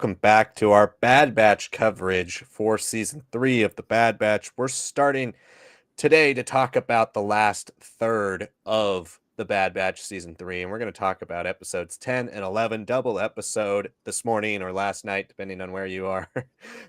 welcome back to our Bad Batch coverage for season 3 of the Bad Batch. We're starting today to talk about the last third of the Bad Batch season 3, and we're going to talk about episodes 10 and 11, double episode this morning or last night, depending on where you are.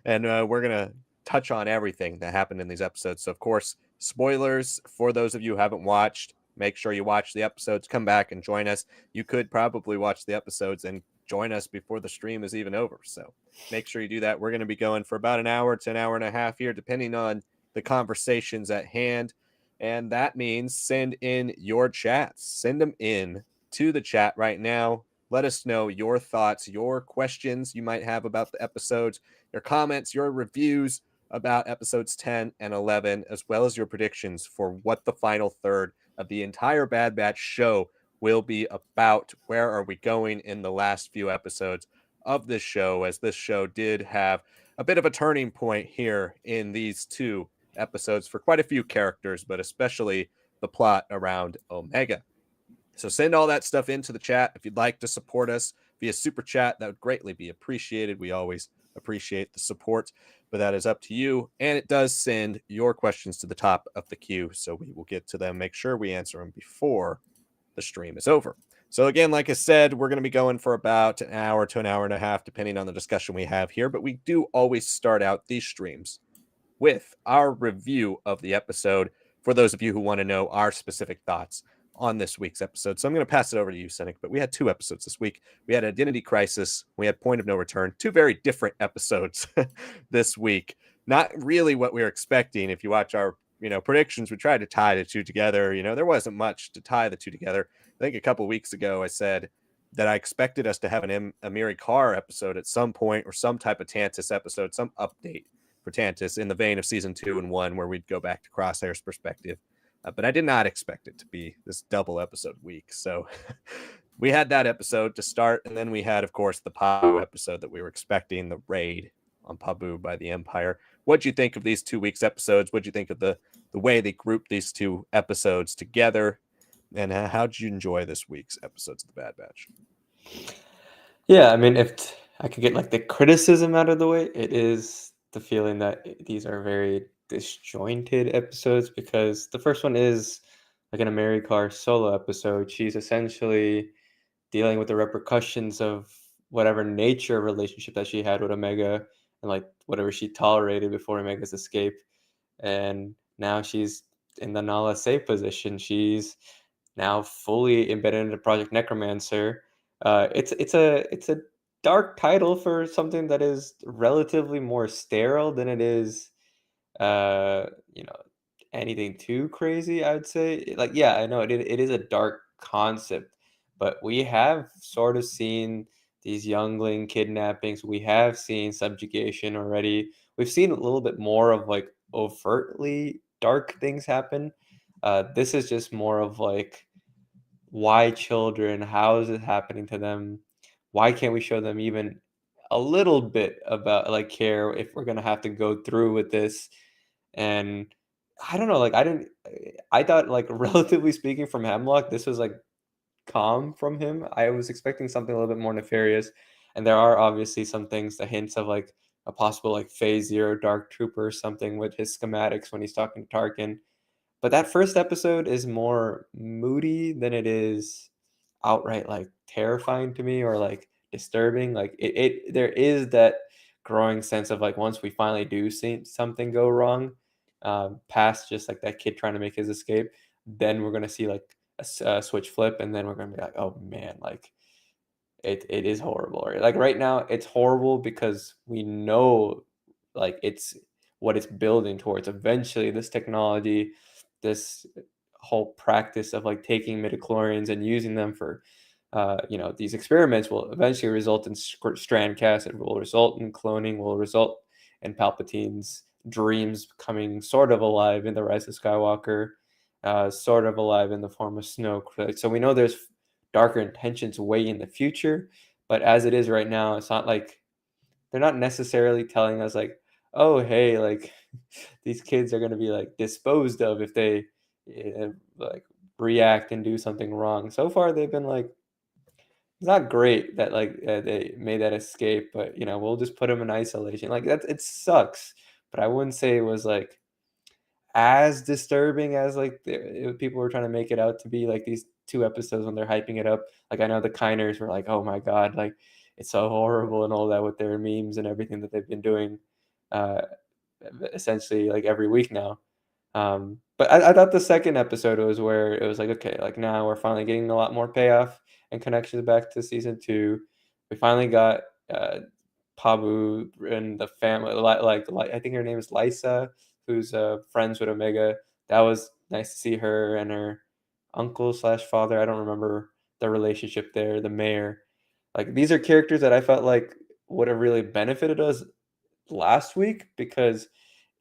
And we're going to touch on everything that happened in these episodes. So, of course, spoilers for those of you who haven't watched. Make sure you watch the episodes, come back and join us. You could probably watch the episodes and join us before the stream is even over. So make sure you do that. We're going to be going for about an hour to an hour and a half here, depending on the conversations at hand. And that means send in your chats. Send them in to the chat right now. Let us know your thoughts, your questions you might have about the episodes, your comments, your reviews about episodes 10 and 11, as well as your predictions for what the final third of the entire Bad Batch show will be about. Where are we going in the last few episodes of this show, as this show did have a bit of a turning point here in these two episodes for quite a few characters, but especially the plot around Omega. So send all that stuff into the chat. If you'd like to support us via super chat, that would greatly be appreciated. We always appreciate the support, but that is up to you. And it does send your questions to the top of the queue, so we will get to them, make sure we answer them before the stream is over. So again, like I said, we're going to be going for about an hour to an hour and a half, depending on the discussion we have here. But we do always start out these streams with our review of the episode for those of you who want to know our specific thoughts on this week's episode. So I'm going to pass it over to you, Sanak. But we had two episodes this week. We had Identity Crisis. We had Point of No Return. Two very different episodes this week. Not really what we were expecting. If you watch our predictions, we tried to tie the two together. There wasn't much to tie the two together. I think a couple of weeks ago I said that I expected us to have an Emerie Karr episode at some point, or some type of Tantus episode, some update for Tantus in the vein of season 2 and 1, where we'd go back to Crosshair's perspective. But I did not expect it to be this double episode week. So we had that episode to start, and then we had, of course, the Pabu episode that we were expecting, the raid on Pabu by the Empire. What'd you think of these 2 weeks episodes? What'd you think of the way they grouped these two episodes together? And how did you enjoy this week's episodes of the Bad Batch? Yeah, I mean, if I could get like the criticism out of the way, it is the feeling that these are very disjointed episodes, because the first one is like an Emerie Karr solo episode. She's essentially dealing with the repercussions of whatever nature relationship that she had with Omega, and like whatever she tolerated before Omega's escape. And now she's in the Nala Se position. She's now fully embedded into Project Necromancer. It's a dark title for something that is relatively more sterile than it is, uh, you know, anything too crazy, I would say. Like, yeah, I know it is a dark concept, but we have sort of seen these youngling kidnappings. We have seen subjugation already. We've seen a little bit more of like overtly dark things happen. This is just more of like, why children? How is it happening to them? Why can't we show them even a little bit about like care if we're gonna have to go through with this? And I don't know, like I thought, like, relatively speaking, from Hemlock, this was like calm from him. I was expecting something a little bit more nefarious, and there are obviously some things, the hints of like a possible like Phase Zero Dark Trooper or something with his schematics when he's talking to Tarkin. But that first episode is more moody than it is outright like terrifying to me or like disturbing. Like it there is that growing sense of like, once we finally do see something go wrong, past just like that kid trying to make his escape, then we're gonna see like a switch flip, and then we're gonna be like, oh man, like it is horrible. Right? Like right now, it's horrible because we know like it's what it's building towards. Eventually, this technology, this whole practice of like taking midichlorians and using them for these experiments will eventually result in strand cast. It will result in cloning, will result in Palpatine's dreams coming sort of alive in the Rise of Skywalker, sort of alive in the form of Snoke. So we know there's darker intentions way in the future, but as it is right now, it's not like they're not necessarily telling us like, oh hey, like these kids are going to be like disposed of if they like react and do something wrong. So far they've been like it's not great that like they made that escape, but we'll just put him in isolation. Like that, it sucks. But I wouldn't say it was like as disturbing as like people were trying to make it out to be. Like these two episodes when they're hyping it up. Like I know the Kiners were like, "Oh my god, like it's so horrible" and all that with their memes and everything that they've been doing, uh, essentially like every week now. But I thought the second episode was where it was like, okay, like now we're finally getting a lot more payoff and connections back to season two. We finally got Pabu and the family, like I think her name is Lisa, who's friends with Omega. That was nice to see her and her uncle slash father. I don't remember the relationship there. The mayor, like these are characters that I felt like would have really benefited us last week because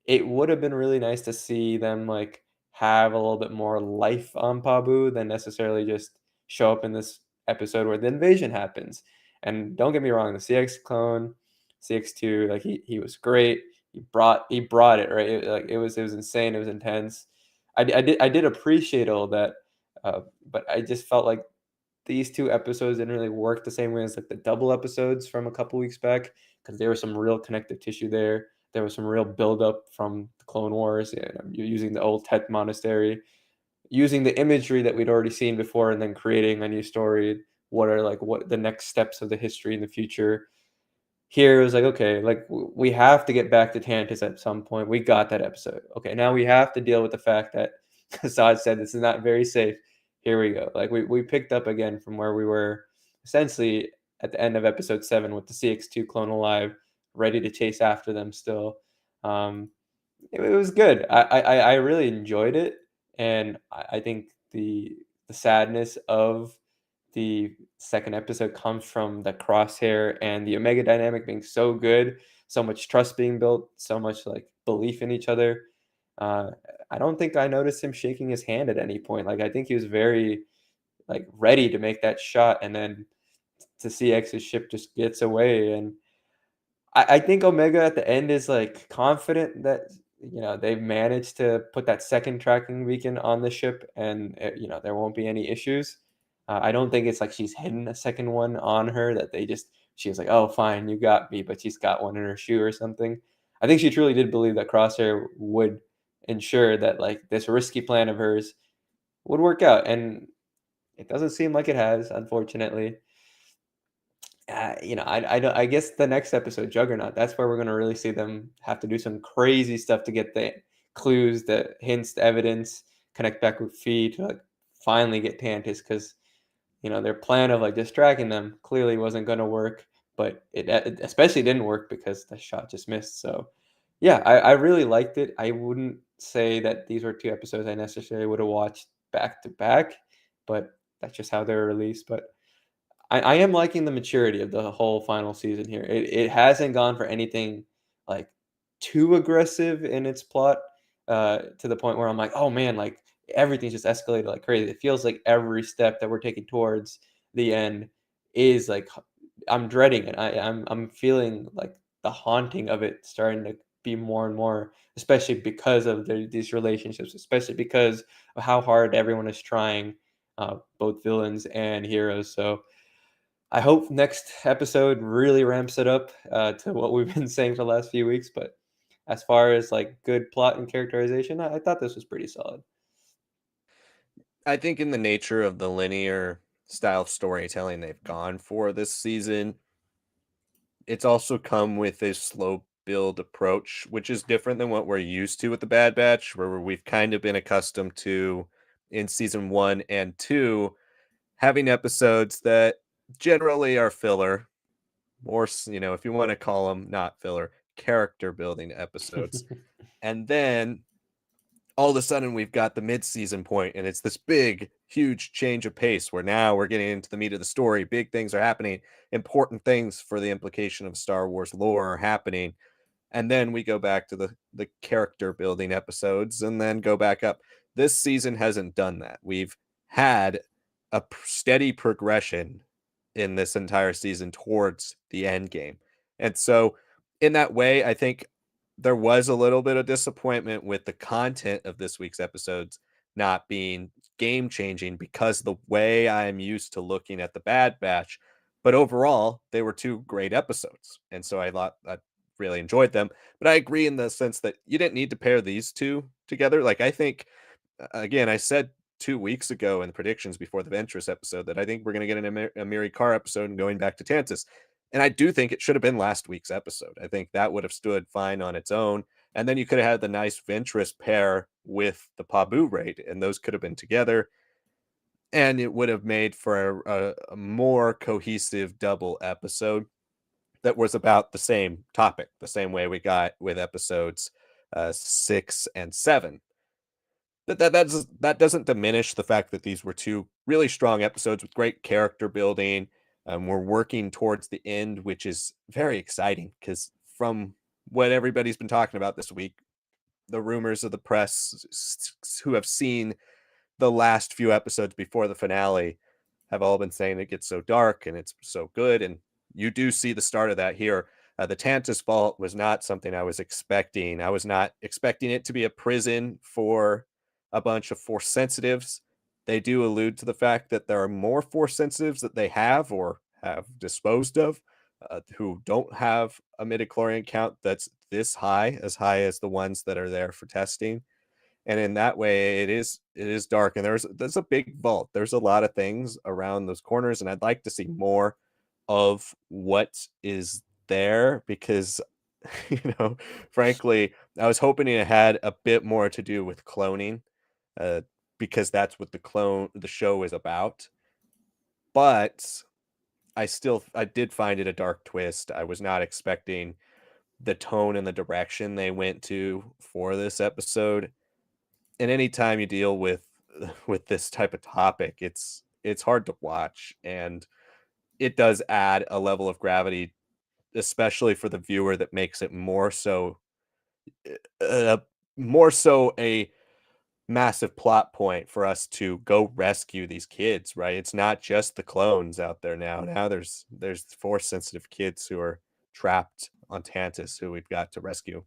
it would have been really nice to see them, like, have a little bit more life on Pabu than necessarily just show up in this episode where the invasion happens. And don't get me wrong, the CX clone, CX2, like, he was great. He brought it, right? It was insane, it was intense. I did appreciate all that, but I just felt like these two episodes didn't really work the same way as like the double episodes from a couple weeks back because there was some real connective tissue there. There was some real buildup from the Clone Wars. You're using the old Tet Monastery, using the imagery that we'd already seen before, and then creating a new story. What the next steps of the history in the future? Here it was like, okay, like we have to get back to Tantus at some point. We got that episode. Okay, now we have to deal with the fact that Assad said this is not very safe. Here we go. Like we picked up again from where we were essentially at the end of episode 7 with the CX2 clone alive, ready to chase after them still. Um, it was good. I really enjoyed it, and I think the sadness of the second episode comes from the Crosshair and the Omega dynamic being so good, so much trust being built, so much like belief in each other. Uh, I don't think I noticed him shaking his hand at any point. Like I think he was very like ready to make that shot, and then to see X's ship just gets away. And I think Omega at the end is like confident that they've managed to put that second tracking beacon on the ship, and there won't be any issues. I don't think it's like she's hidden a second one on her that she was like, oh fine, you got me, but she's got one in her shoe or something. I think she truly did believe that Crosshair would ensure that like this risky plan of hers would work out, and it doesn't seem like it has, unfortunately. I guess the next episode, Juggernaut, that's where we're gonna really see them have to do some crazy stuff to get the clues, the hints, the evidence, connect back with Fee to like finally get Tantus because their plan of like distracting them clearly wasn't gonna work, but it especially didn't work because the shot just missed. So yeah, I really liked it. I wouldn't say that these were two episodes I necessarily would have watched back to back, but that's just how they were released. But I am liking the maturity of the whole final season here. It hasn't gone for anything like too aggressive in its plot, to the point where I'm like, oh man, like everything's just escalated like crazy. It feels like every step that we're taking towards the end is like I'm dreading it. I'm feeling like the haunting of it starting to be more and more, especially because of these relationships, especially because of how hard everyone is trying, both villains and heroes. So I hope next episode really ramps it up to what we've been saying for the last few weeks. But as far as like good plot and characterization, I thought this was pretty solid. I think in the nature of the linear style of storytelling they've gone for this season, it's also come with a slow build approach, which is different than what we're used to with the Bad Batch, where we've kind of been accustomed to in season 1 and 2 having episodes that generally are filler, or if you want to call them not filler, character building episodes. And then all of a sudden we've got the mid-season point and it's this big huge change of pace where now we're getting into the meat of the story. Big things are happening, important things for the implication of Star Wars lore are happening, and then we go back to the character building episodes and then go back up. This season hasn't done that. We've had a steady progression in this entire season towards the end game. And so in that way, I think there was a little bit of disappointment with the content of this week's episodes not being game changing because the way I am used to looking at the Bad Batch. But overall, they were two great episodes. And so I thought I really enjoyed them. But I agree in the sense that you didn't need to pair these two together. Like, I think, again, I said 2 weeks ago in the predictions before the Ventress episode that I think we're going to get an Emerie Karr episode and going back to Tantus. And I do think it should have been last week's episode. I think that would have stood fine on its own. And then you could have had the nice Ventress pair with the Pabu raid, and those could have been together. And it would have made for a more cohesive double episode that was about the same topic, the same way we got with episodes 6 and 7. That doesn't diminish the fact that these were two really strong episodes with great character building. We're working towards the end, which is very exciting because from what everybody's been talking about this week, the rumors of the press who have seen the last few episodes before the finale have all been saying it gets so dark and it's so good. And you do see the start of that here. The Tantus Vault was not something I was expecting. I was not expecting it to be a prison for a bunch of Force sensitives. They do allude to the fact that there are more Force sensitives that they have or have disposed of who don't have a midichlorian count that's this high, as high as the ones that are there for testing. And in that way it is dark, and there's a big vault. There's a lot of things around those corners, and I'd like to see more of what is there because frankly, I was hoping it had a bit more to do with cloning, uh, because that's what the show is about. But I did find it a dark twist. I was not expecting the tone and the direction they went to for this episode. And anytime you deal with with this type of topic, it's hard to watch, and it does add a level of gravity, especially for the viewer, that makes it uh, more so a massive plot point for us to go rescue these kids, right? It's not just the clones out there now. Now there's force sensitive kids who are trapped on Tantus who we've got to rescue.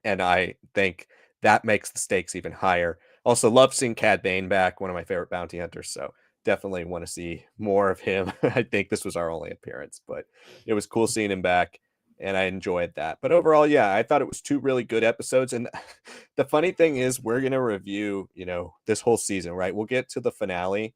And I think that makes the stakes even higher. Also, love seeing Cad Bane back, one of my favorite bounty hunters. So definitely want to see more of him. I think this was our only appearance, but it was cool seeing him back, and I enjoyed that. But overall, yeah, I thought it was two really good episodes. And the funny thing is, we're gonna review, this whole season, right? We'll get to the finale,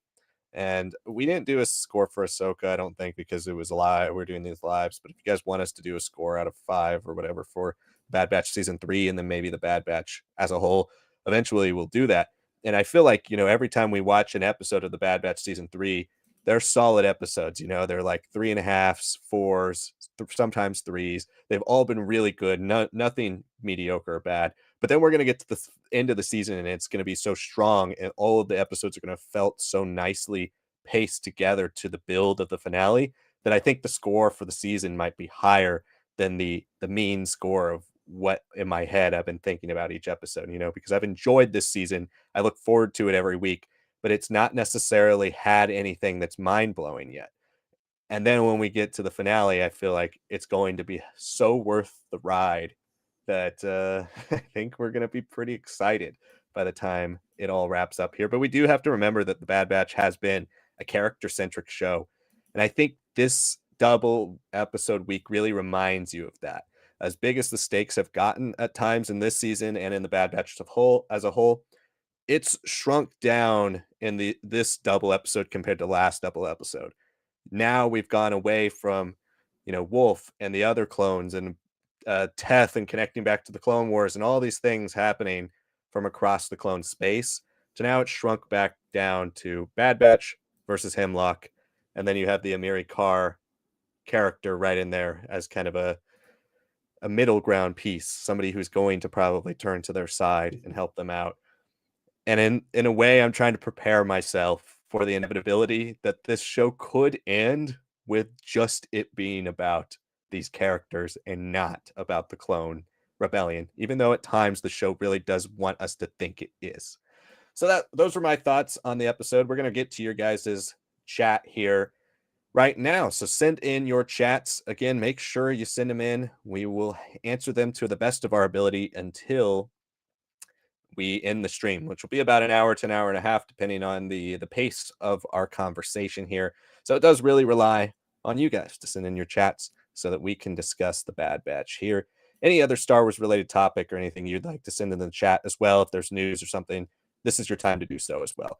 and we didn't do a score for Ahsoka, I don't think, because it was live. We're doing these lives. But if you guys want us to do a score out of 5 or whatever for Bad Batch season 3 and then maybe the Bad Batch as a whole, eventually we'll do that. And I feel like, every time we watch an episode of the Bad Batch season 3, they're solid episodes. They're like 3.5s, 4s, sometimes 3s. They've all been really good. Nothing mediocre or bad. But then we're going to get to the end of the season and it's going to be so strong, and all of the episodes are going to felt so nicely paced together to the build of the finale that I think the score for the season might be higher than the mean score of what in my head I've been thinking about each episode, because I've enjoyed this season. I look forward to it every week, but it's not necessarily had anything that's mind blowing yet. And then when we get to the finale, I feel like it's going to be so worth the ride that I think we're going to be pretty excited by the time it all wraps up here. But we do have to remember that the Bad Batch has been a character centric show. And I think this double episode week really reminds you of that. As big as the stakes have gotten at times in this season and in the Bad Batch as a whole, it's shrunk down in this double episode compared to last double episode. Now we've gone away from, Wolf and the other clones and Teth and connecting back to the Clone Wars and all these things happening from across the clone space. So now it's shrunk back down to Bad Batch versus Hemlock. And then you have the Emerie Karr character right in there as kind of a middle ground piece, somebody who's going to probably turn to their side and help them out. And in a way, I'm trying to prepare myself for the inevitability that this show could end with just it being about these characters and not about the clone rebellion, even though at times the show really does want us to think it is. So those were my thoughts on the episode. We're going to get to your guys' chat here right now. So send in your chats. Again, make sure you send them in. We will answer them to the best of our ability until we end the stream, which will be about an hour to an hour and a half, depending on the pace of our conversation here. So it does really rely on you guys to send in your chats so that we can discuss the Bad Batch here. Any other Star Wars related topic or anything you'd like to send in the chat as well, if there's news or something, this is your time to do so as well.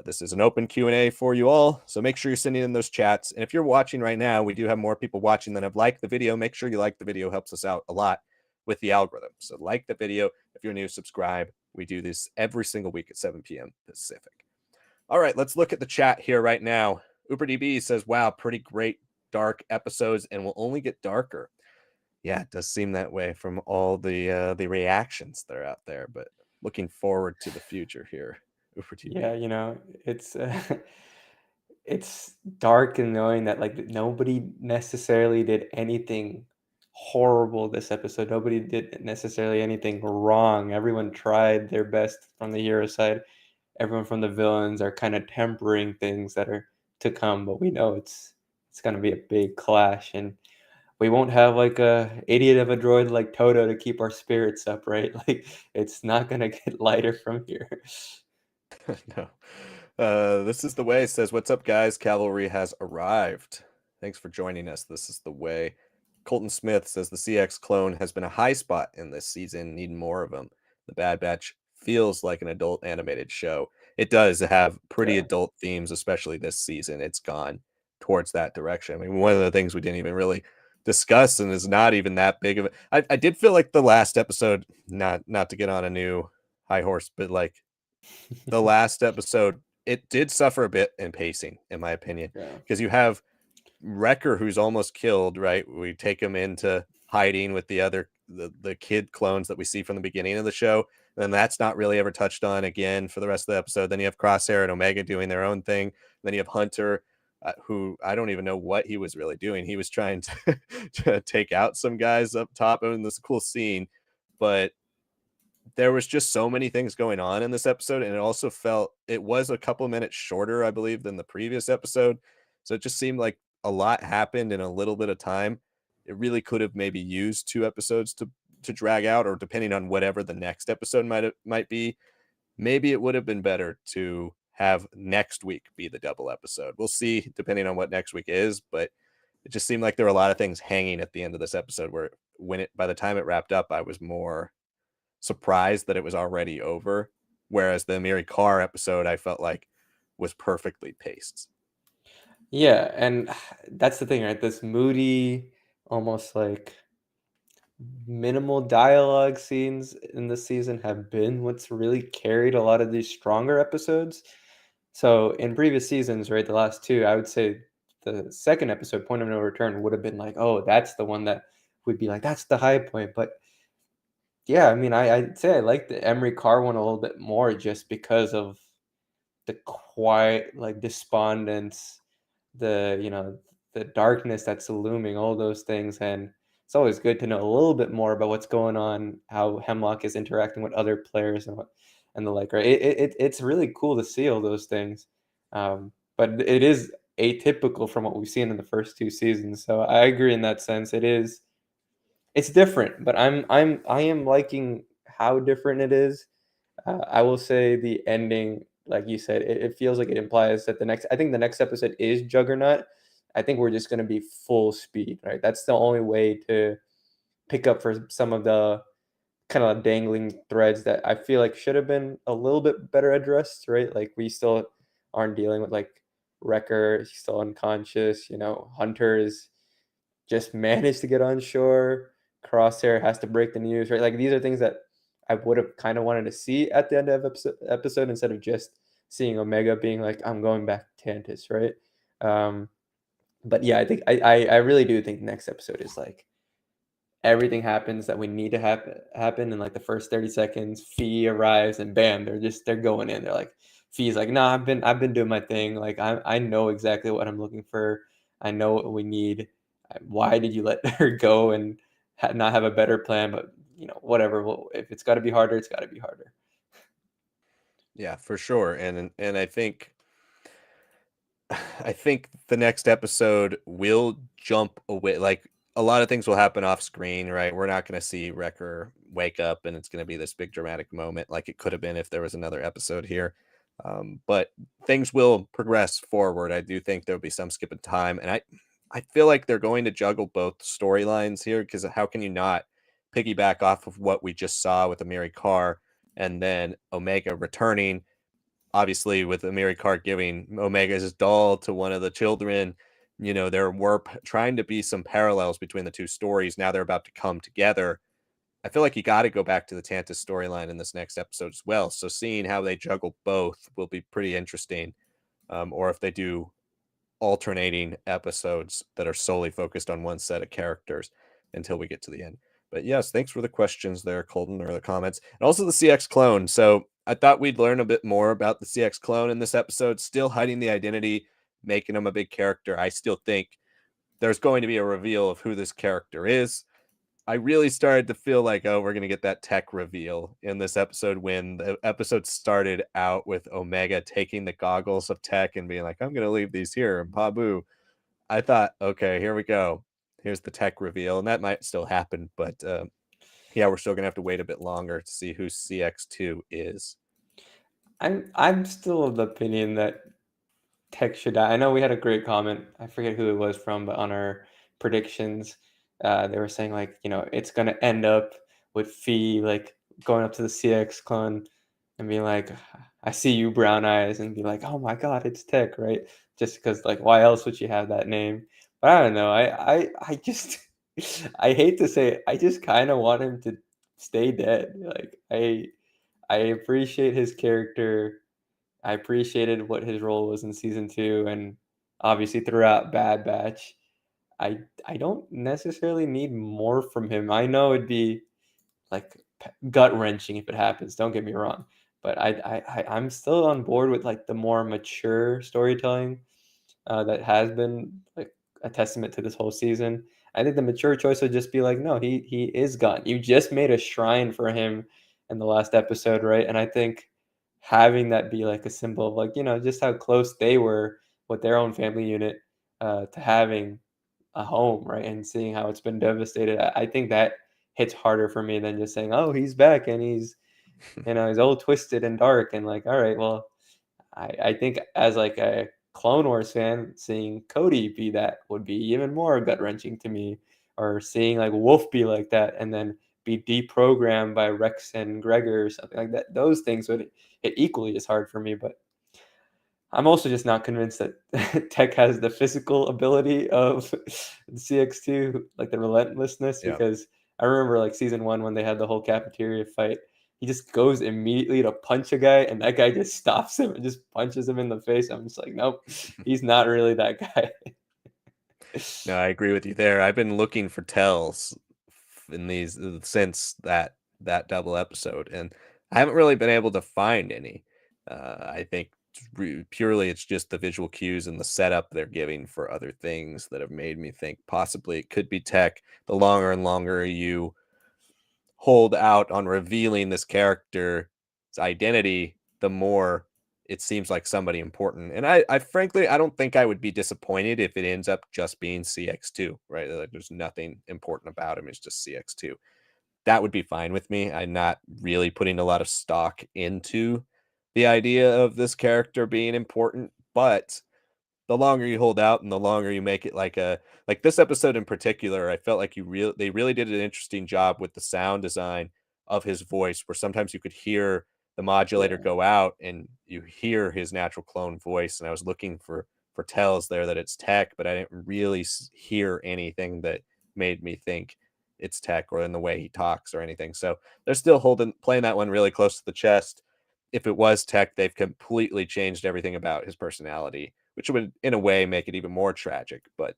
This is an open Q&A for you all, so make sure you're sending in those chats. And if you're watching right now, we do have more people watching than have liked the video. Make sure you like the video, helps us out a lot with the algorithm. So like the video. If you're new, subscribe. We do this every single week at 7 p.m. Pacific. All right, let's look at the chat here right now. UberDB says, wow, pretty great dark episodes and will only get darker. Yeah, it does seem that way from all the reactions that are out there, but looking forward to the future here. Yeah, UberDB. it's it's dark and knowing that like nobody necessarily did anything horrible this episode. Nobody did necessarily anything wrong. Everyone tried their best from the hero side. Everyone from the villains are kind of tempering things that are to come, but we know it's going to be a big clash, and we won't have like a idiot of a droid like Toto to keep our spirits up, right? Like it's not going to get lighter from here. No. This is the way. Says, what's up, guys? Cavalry has arrived. Thanks for joining us. This is the way. Colton Smith says the CX clone has been a high spot in this season. Need more of them. The Bad Batch feels like an adult animated show. It does have pretty Yeah. adult themes, especially this season. It's gone towards that direction. I mean, one of the things we didn't even really discuss and is not even that big of it. I did feel like the last episode, not to get on a new high horse, but like the last episode, it did suffer a bit in pacing, in my opinion, Yeah. because you have Wrecker who's almost killed, right? We take him into hiding with the kid clones that we see from the beginning of the show. And that's not really ever touched on again for the rest of the episode. Then you have Crosshair and Omega doing their own thing. Then you have Hunter, who I don't even know what he was really doing. He was trying to, to take out some guys up top. I mean, this is a cool scene, but there was just so many things going on in this episode, and it also felt it was a couple of minutes shorter, I believe, than the previous episode. So it just seemed like a lot happened in a little bit of time. It really could have maybe used 2 episodes to drag out, or depending on whatever the next episode might be, maybe it would have been better to have next week be the double episode. We'll see, depending on what next week is, but it just seemed like there were a lot of things hanging at the end of this episode where by the time it wrapped up, I was more surprised that it was already over. Whereas the Emerie Karr episode, I felt like was perfectly paced. Yeah, and that's the thing, right? This moody, almost like minimal dialogue scenes in this season have been what's really carried a lot of these stronger episodes. So in previous seasons, right, the last two, I would say the second episode, Point of No Return, would have been like, oh, that's the one that would be like, that's the high point. But yeah, I mean, I'd say I like the Emery Carr one a little bit more just because of the quiet, like despondence, the darkness that's looming, all those things. And it's always good to know a little bit more about what's going on, how Hemlock is interacting with other players and the like, right? It's really cool to see all those things. But it is atypical from what we've seen in the first two seasons. So I agree in that sense. It's different, but I am liking how different it is. I will say the ending, like you said, it feels like it implies that I think the next episode is Juggernaut. I think we're just going to be full speed, right? That's the only way to pick up for some of the kind of dangling threads that I feel like should have been a little bit better addressed, right? Like we still aren't dealing with like Wrecker, he's still unconscious, Hunter is just managed to get on shore. Crosshair has to break the news, right? Like these are things that I would have kind of wanted to see at the end of episode instead of just seeing Omega being like, "I'm going back to Tantus," right? Um, but yeah, I think I really do think next episode is like everything happens that we need to happen in like the first 30 seconds. Fee arrives and bam, they're going in. They're like Fee's like, "No, I've been doing my thing. Like I know exactly what I'm looking for. I know what we need. Why did you let her go and not have a better plan? But whatever. Well, if it's got to be harder, it's got to be harder." Yeah, for sure. And I think I think the next episode will jump away. Like a lot of things will happen off screen, right? We're not going to see Wrecker wake up and it's going to be this big dramatic moment like it could have been if there was another episode here. But things will progress forward. I do think there'll be some skip in time, and I feel like they're going to juggle both storylines here because how can you not piggyback off of what we just saw with Emerie Karr and then Omega returning? Obviously, with Emerie Karr giving Omega's doll to one of the children, there were trying to be some parallels between the two stories. Now they're about to come together. I feel like you got to go back to the Tantus storyline in this next episode as well. So seeing how they juggle both will be pretty interesting. Or if they do alternating episodes that are solely focused on one set of characters until we get to the end. But yes, thanks for the questions there, Colton, or the comments. And also the CX clone. So I thought we'd learn a bit more about the CX clone in this episode, still hiding the identity, making him a big character. I still think there's going to be a reveal of who this character is. I really started to feel like, oh, we're going to get that tech reveal in this episode when the episode started out with Omega taking the goggles of tech and being like, I'm going to leave these here. And Pabu, I thought, okay, here we go. Here's the tech reveal. And that might still happen. But yeah, we're still going to have to wait a bit longer to see who CX2 is. I'm still of the opinion that Tech should die. I know we had a great comment. I forget who it was from, but on our predictions, they were saying like, it's gonna end up with Fee like going up to the CX clone and being like, "I see you, brown eyes," and be like, "Oh my God, it's Tech," right? Just because like, why else would she have that name? But I don't know. I just I hate to say it, I just kind of want him to stay dead. Like I appreciate his character. I appreciated what his role was in season 2 and obviously throughout Bad Batch. I don't necessarily need more from him. I know it'd be like gut wrenching if it happens. Don't get me wrong, but I'm still on board with like the more mature storytelling that has been like a testament to this whole season. I think the mature choice would just be like, no, he is gone. You just made a shrine for him in the last episode, right? And I think having that be like a symbol of like, just how close they were with their own family unit to having a home, right? And seeing how it's been devastated. I think that hits harder for me than just saying, oh, he's back and he's all twisted and dark and like, all right, well, I think as like a Clone Wars fan, seeing Cody be that would be even more gut wrenching to me. Or seeing like Wolf be like that and then be deprogrammed by Rex and Gregor or something like that. Those things would hit equally as hard for me. But I'm also just not convinced that Tech has the physical ability of CX2, like the relentlessness, Yeah. because I remember like season 1 when they had the whole cafeteria fight. He just goes immediately to punch a guy, and that guy just stops him and just punches him in the face. I'm just like, nope, he's not really that guy. No, I agree with you there. I've been looking for tells in these since that double episode, and I haven't really been able to find any. I think purely it's just the visual cues and the setup they're giving for other things that have made me think possibly it could be Tech. The longer and longer you hold out on revealing this character's identity, the more it seems like somebody important. And I frankly, I don't think I would be disappointed if it ends up just being CX2, right? Like there's nothing important about him. It's just CX2. That would be fine with me. I'm not really putting a lot of stock into the idea of this character being important, but the longer you hold out and the longer you make it like this episode in particular, I felt like they really did an interesting job with the sound design of his voice, where sometimes you could hear the modulator Yeah. go out and you hear his natural clone voice. And I was looking for tells there that it's Tech, but I didn't really hear anything that made me think it's Tech or in the way he talks or anything. So they're still playing that one really close to the chest. If it was Tech, they've completely changed everything about his personality, which would, in a way, make it even more tragic. But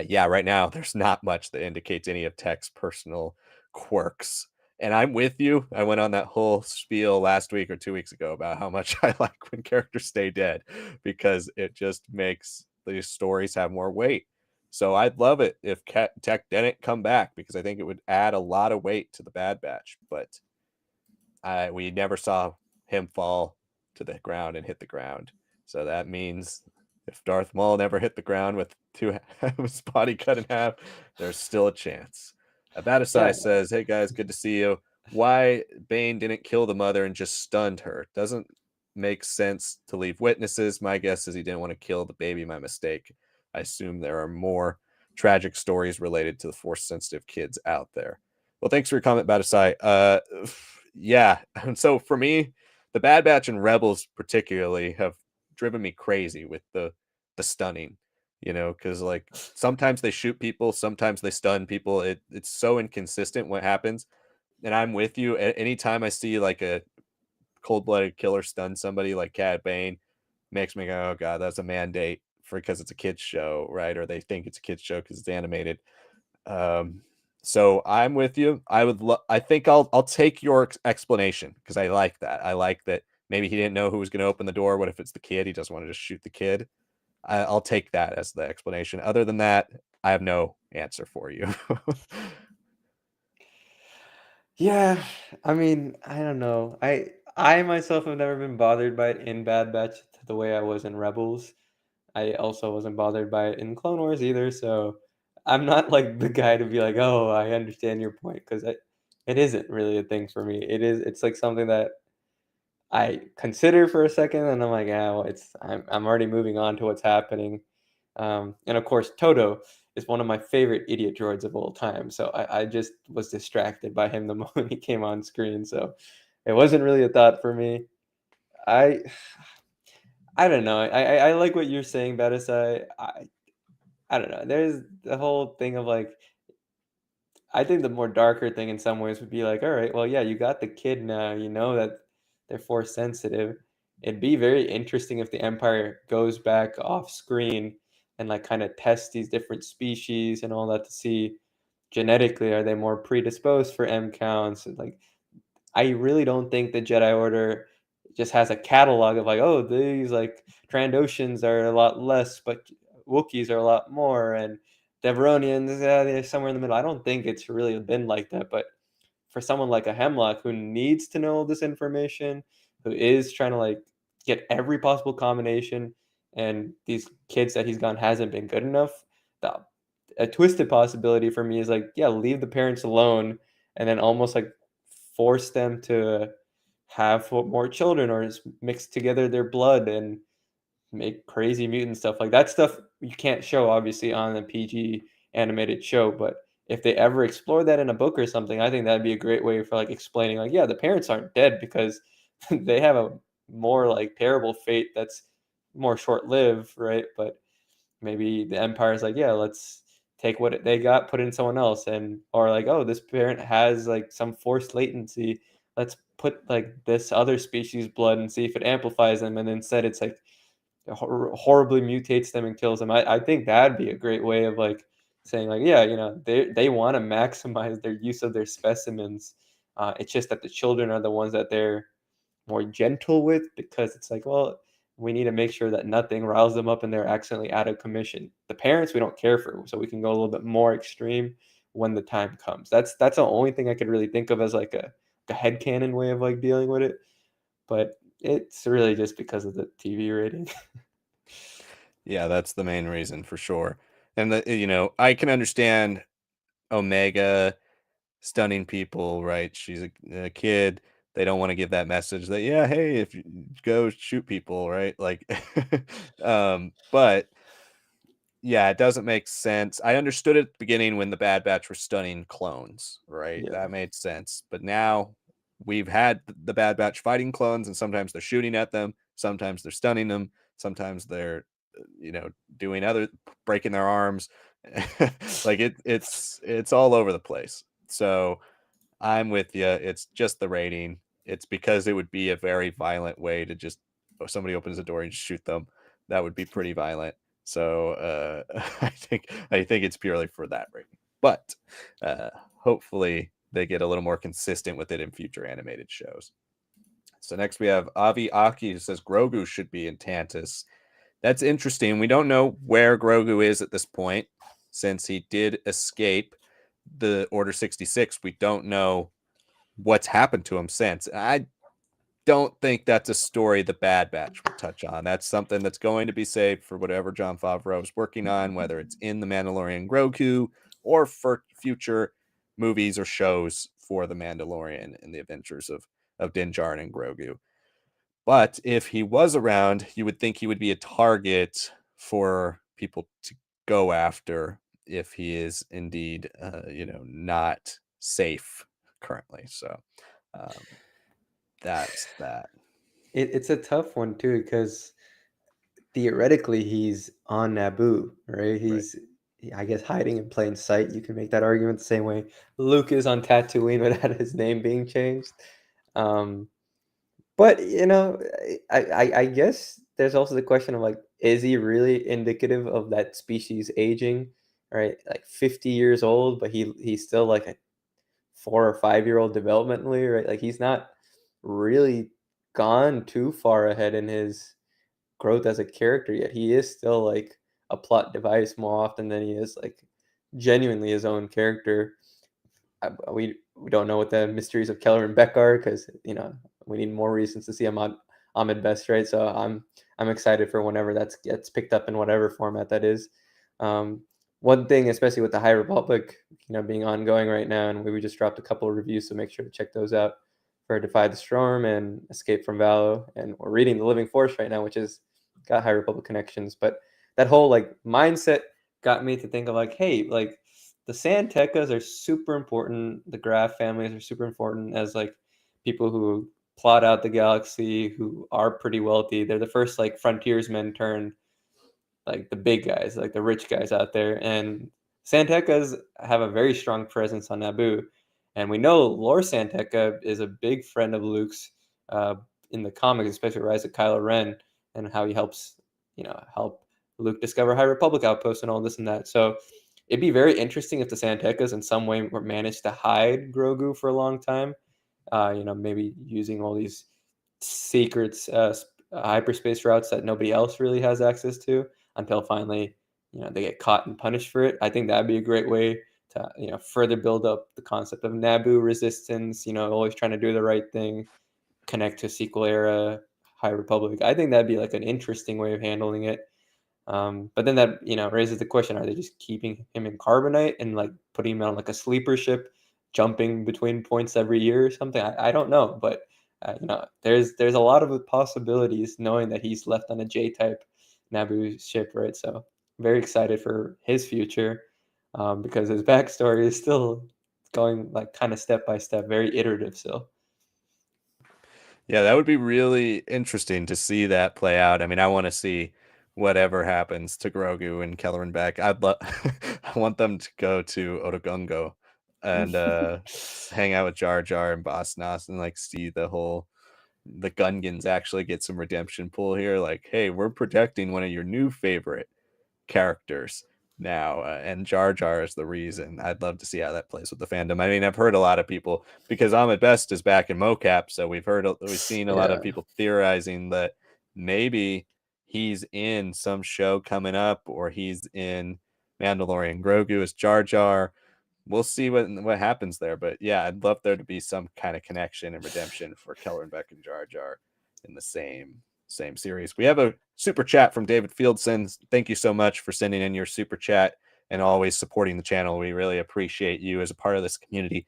yeah, right now, there's not much that indicates any of Tech's personal quirks. And I'm with you. I went on that whole spiel last week or 2 weeks ago about how much I like when characters stay dead because it just makes these stories have more weight. So I'd love it if Tech didn't come back because I think it would add a lot of weight to the Bad Batch. But we never saw him fall to the ground and hit the ground. So that means If Darth Maul never hit the ground with his body cut in half, there's still a chance. Yeah. Abatasai says, "Hey guys, good to see you. Why Bane didn't kill the mother and just stunned her? Doesn't make sense to leave witnesses. My guess is he didn't want to kill the baby. My mistake. I assume there are more tragic stories related to the force sensitive kids out there." Well, thanks for your comment, Batasai. Yeah. And so for me, the Bad Batch and Rebels particularly have driven me crazy with the stunning, because like sometimes they shoot people, sometimes they stun people. It's so inconsistent what happens. And I'm with you. Anytime I see like a cold blooded killer stun somebody like Cad Bane, makes me go, oh god, that's a mandate for because it's a kids show, right? Or they think it's a kids show because it's animated. Um, so I'm with you. I think I'll take your explanation because I like that. I like that maybe he didn't know who was going to open the door. What if it's the kid? He doesn't want to just shoot the kid. I'll take that as the explanation. Other than that, I have no answer for you. Yeah, I mean, I don't know. I myself have never been bothered by it in Bad Batch the way I was in Rebels. I also wasn't bothered by it in Clone Wars either, so I'm not like the guy to be like, "Oh, I understand your point," because it isn't really a thing for me. It's like something that I consider for a second, and I'm like, "Yeah, well, I'm already moving on to what's happening." And of course, Toto is one of my favorite idiot droids of all time. So I just was distracted by him the moment he came on screen. So it wasn't really a thought for me. I I don't know. I like what you're saying, Batasai. I don't know. There's the whole thing of like I think the more darker thing in some ways would be like, all right, well, yeah, you got the kid now. You know that they're force sensitive. It'd be very interesting if the Empire goes back off screen and like kind of tests these different species and all that to see genetically are they more predisposed for M counts. And, like I really don't think the Jedi Order just has a catalog of like, oh, these like Trandoshans are a lot less, but Wookiees are a lot more, and Deveronians, yeah, they're somewhere in the middle. I don't think it's really been like that, but for someone like a Hemlock who needs to know this information, who is trying to like get every possible combination, and these kids that he's gone hasn't been good enough. The, a twisted possibility for me is like, yeah, leave the parents alone, and then almost like force them to have more children or just mix together their blood and make crazy mutant stuff. Like that stuff you can't show obviously on a PG animated show, but if they ever explore that in a book or something, I think that'd be a great way for like explaining like, yeah, the parents aren't dead because they have a more like terrible fate that's more short-lived, right? But maybe the empire's like, yeah, let's take what they got, put in someone else, and or like, oh, this parent has like some forced latency. Let's put like this other species blood and see if it amplifies them, and instead it's like horribly mutates them and kills them. I think that'd be a great way of like saying like, yeah, they want to maximize their use of their specimens. It's just that the children are the ones that they're more gentle with because it's like, well, we need to make sure that nothing riles them up and they're accidentally out of commission. The parents we don't care for, so we can go a little bit more extreme when the time comes. That's the only thing I could really think of as like a headcanon way of like dealing with it. But it's really just because of the TV rating. Yeah, that's the main reason for sure. And I can understand Omega stunning people, right? She's a kid. They don't want to give that message that, yeah, hey, if you go shoot people, right? Like, but yeah, it doesn't make sense. I understood at the beginning when the Bad Batch were stunning clones, right? Yeah. That made sense. But now we've had the Bad Batch fighting clones, and sometimes they're shooting at them, sometimes they're stunning them, sometimes they're, doing other breaking their arms. Like it's all over the place. So I'm with you. It's just the rating. It's because it would be a very violent way to just somebody opens the door and just shoot them. That would be pretty violent. So I think it's purely for that rating. But uh, hopefully they get a little more consistent with it in future animated shows. So next we have Avi Aki who says Grogu should be in Tantus. That's interesting. We don't know where Grogu is at this point since he did escape the Order 66. We don't know what's happened to him since. don't think that's a story the Bad Batch will touch on. That's something that's going to be saved for whatever Jon Favreau is working on, whether it's in The Mandalorian Grogu or for future movies or shows for The Mandalorian and the adventures of Din Djarin and Grogu. But if he was around, you would think he would be a target for people to go after if he is indeed, not safe currently. So um, that's that. It's a tough one too because theoretically he's on Naboo, right? Right. I guess, hiding in plain sight. You can make that argument the same way Luke is on Tatooine without his name being changed. Um, but I guess there's also the question of like, is he really indicative of that species aging? Right, like 50 years old, but he's still like a 4 or 5 year old developmentally, right? Like he's not really gone too far ahead in his growth as a character yet. He is still like a plot device more often than he is like genuinely his own character. We don't know what the mysteries of Keller and Beck are because we need more reasons to see Ahmed Best, right? So I'm excited for whenever that gets picked up in whatever format that is. Um, One thing, especially with the High Republic, being ongoing right now, and we just dropped a couple of reviews, so make sure to check those out for Defy the Storm and Escape from Valo, and we're reading The Living Force right now, which is got High Republic connections. But that whole like mindset got me to think of like, hey, like the Santekas are super important. The Graf families are super important as like people who plot out the galaxy, who are pretty wealthy. They're the first like frontiersmen turned like the big guys, like the rich guys out there. And Santekas have a very strong presence on Naboo. And we know Lor Santeca is a big friend of Luke's uh, in the comics, especially Rise of Kylo Ren, and how he helps, help Luke discover High Republic outposts and all this and that. So it'd be very interesting if the Santecas in some way were managed to hide Grogu for a long time. Maybe using all these secrets, hyperspace routes that nobody else really has access to until finally, they get caught and punished for it. I think that'd be a great way to, further build up the concept of Naboo resistance. Always trying to do the right thing, connect to sequel era High Republic. I think that'd be like an interesting way of handling it. But then that raises the question: are they just keeping him in carbonite and like putting him on like a sleeper ship, jumping between points every year or something? I don't know, but there's a lot of possibilities knowing that he's left on a J type Naboo ship, right? So very excited for his future because his backstory is still going like kind of step by step, very iterative still. Yeah, that would be really interesting to see that play out. I mean, I want to see whatever happens to Grogu and Kelleran Beck. I'd love I want them to go to Otogungo and hang out with Jar Jar and Boss Nass and like see the Gungans actually get some redemption pull here. Like, hey, we're protecting one of your new favorite characters now, and Jar Jar is the reason. I'd love to see how that plays with the fandom. I mean, I've heard a lot of people because Ahmed Best is back in mocap, so we've seen a lot of Yeah. people theorizing that maybe he's in some show coming up, or he's in Mandalorian Grogu as Jar Jar. We'll see what happens there, but yeah, I'd love there to be some kind of connection and redemption for Keller and Beck and Jar Jar in the same series. We have a super chat from David Fieldson. Thank you so much for sending in your super chat and always supporting the channel. We really appreciate you as a part of this community.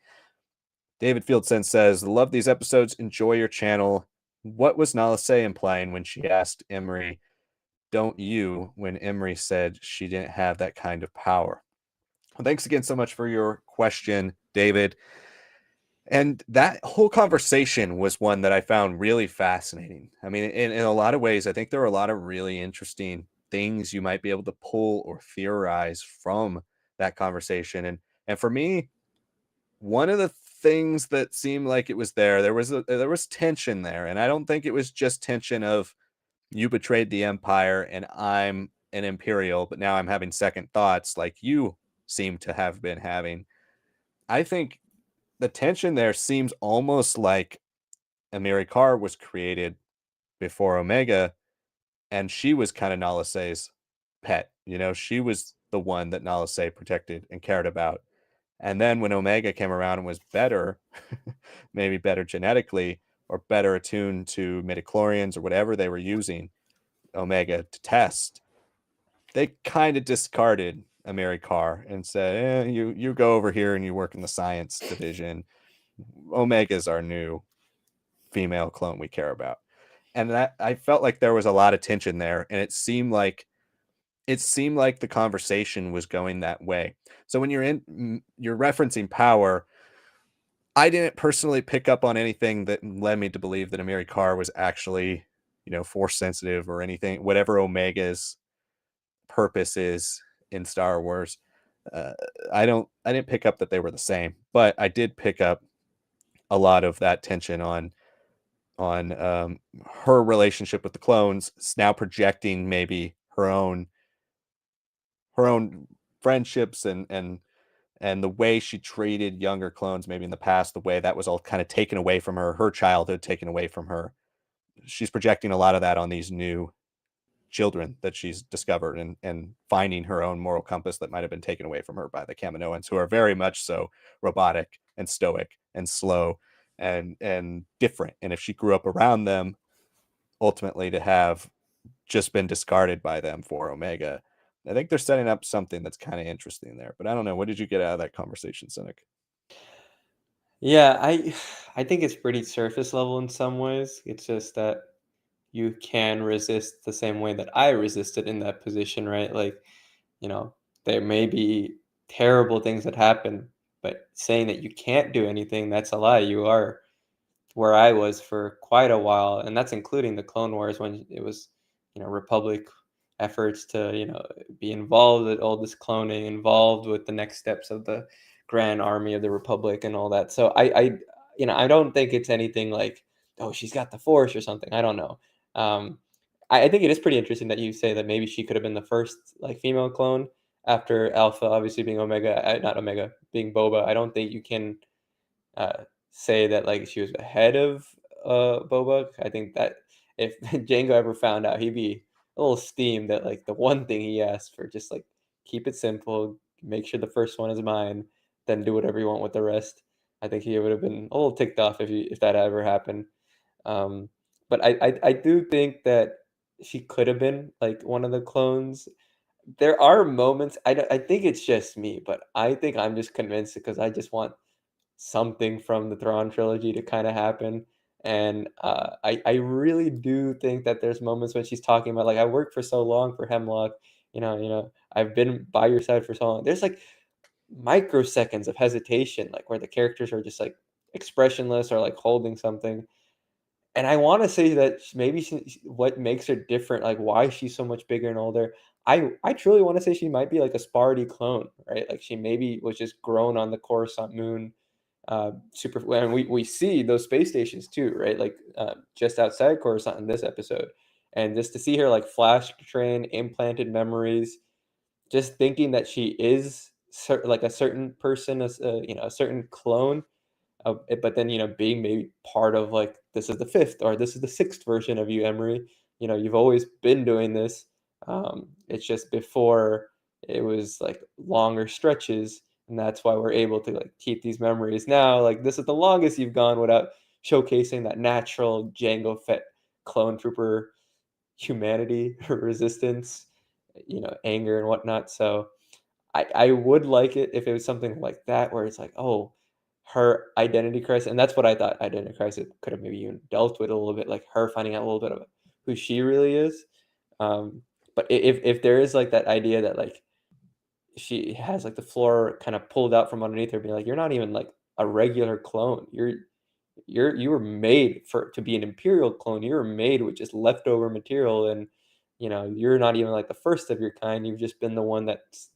David Fieldson says, love these episodes. Enjoy your channel. What was Nala Say implying when she asked Emerie, don't you, when Emerie said she didn't have that kind of power? Well, thanks again so much for your question, David. And that whole conversation was one that I found really fascinating. I mean, in a lot of ways, I think there are a lot of really interesting things you might be able to pull or theorize from that conversation. And for me, one of the things that seemed like it was there was tension there. And I don't think it was just tension of you betrayed the empire and I'm an imperial, but now I'm having second thoughts like you seem to have been having. I think the tension there seems almost like Emerie Karr was created before Omega, and she was kind of Nala Se's pet. She was the one that Nala Se protected and cared about. And then when Omega came around and was better, maybe better genetically, or better attuned to midichlorians or whatever they were using Omega to test, they kind of discarded Emerie Karr and said, you go over here and you work in the science division. Omega's our new female clone we care about. And that, I felt like there was a lot of tension there, and it seemed like the conversation was going that way. So when you're referencing power, I didn't personally pick up on anything that led me to believe that Emerie Karr was actually, force sensitive or anything, whatever Omega's purpose is in Star Wars. Uh, I didn't pick up that they were the same, but I did pick up a lot of that tension on her relationship with the clones, now projecting maybe her own friendships and the way she treated younger clones maybe in the past, the way that was all kind of taken away from her childhood taken away from her. She's projecting a lot of that on these new children that she's discovered, and finding her own moral compass that might have been taken away from her by the Kaminoans, who are very much so robotic and stoic and slow and different. And if she grew up around them, ultimately to have just been discarded by them for Omega, I think they're setting up something that's kind of interesting there. But I don't know. What did you get out of that conversation, Cynic? Yeah, I think it's pretty surface level in some ways. It's just that you can resist the same way that I resisted in that position, right? Like, you know, there may be terrible things that happen, but saying that you can't do anything, that's a lie. You are where I was for quite a while, and that's including the Clone Wars when it was, Republic efforts to, be involved with all this cloning, involved with the next steps of the Grand Army of the Republic and all that. So I don't think it's anything like, oh, she's got the Force or something. I don't know. Um, I think it is pretty interesting that you say that maybe she could have been the first like female clone after Alpha, obviously being Omega, not Omega, being Boba. I don't think you can say that like she was ahead of Boba. I think that if Django ever found out, he'd be a little steamed that like the one thing he asked for, just like keep it simple, make sure the first one is mine, then do whatever you want with the rest. I think he would have been a little ticked off if that ever happened. Um, but I do think that she could have been like one of the clones. There are moments. I think it's just me, but I think I'm just convinced because I just want something from the Thrawn trilogy to kinda happen, and, I really do think that there's moments when she's talking about, like, "I worked for so long for Hemlock, I've been by your side for so long." There's, like, microseconds of hesitation, like, where the characters are just, like, expressionless or, like, holding something, and I wanna say that maybe what makes her different, like, why she's so much bigger and older, I truly wanna say she might be like a Sparty clone, right? Like, she maybe was just grown on the Coruscant moon, super and we see those space stations too, right? Like just outside Coruscant in this episode, and just to see her like flash train implanted memories, just thinking that she is like a certain person, as a certain clone, but then being maybe part of like this is the fifth or this is the sixth version of you, Emery. You've always been doing this. It's just before it was like longer stretches, and that's why we're able to like keep these memories now. Like this is the longest you've gone without showcasing that natural Django Fett clone trooper humanity, resistance, anger and whatnot. So I would like it if it was something like that where it's like, oh, her identity crisis, and that's what I thought identity crisis could have maybe even dealt with a little bit, like her finding out a little bit of who she really is. Um, but if there is like that idea that like she has like the floor kind of pulled out from underneath her, being like, you're not even like a regular clone. You were made for to be an imperial clone. You were made with just leftover material, and you're not even like the first of your kind. You've just been the one that's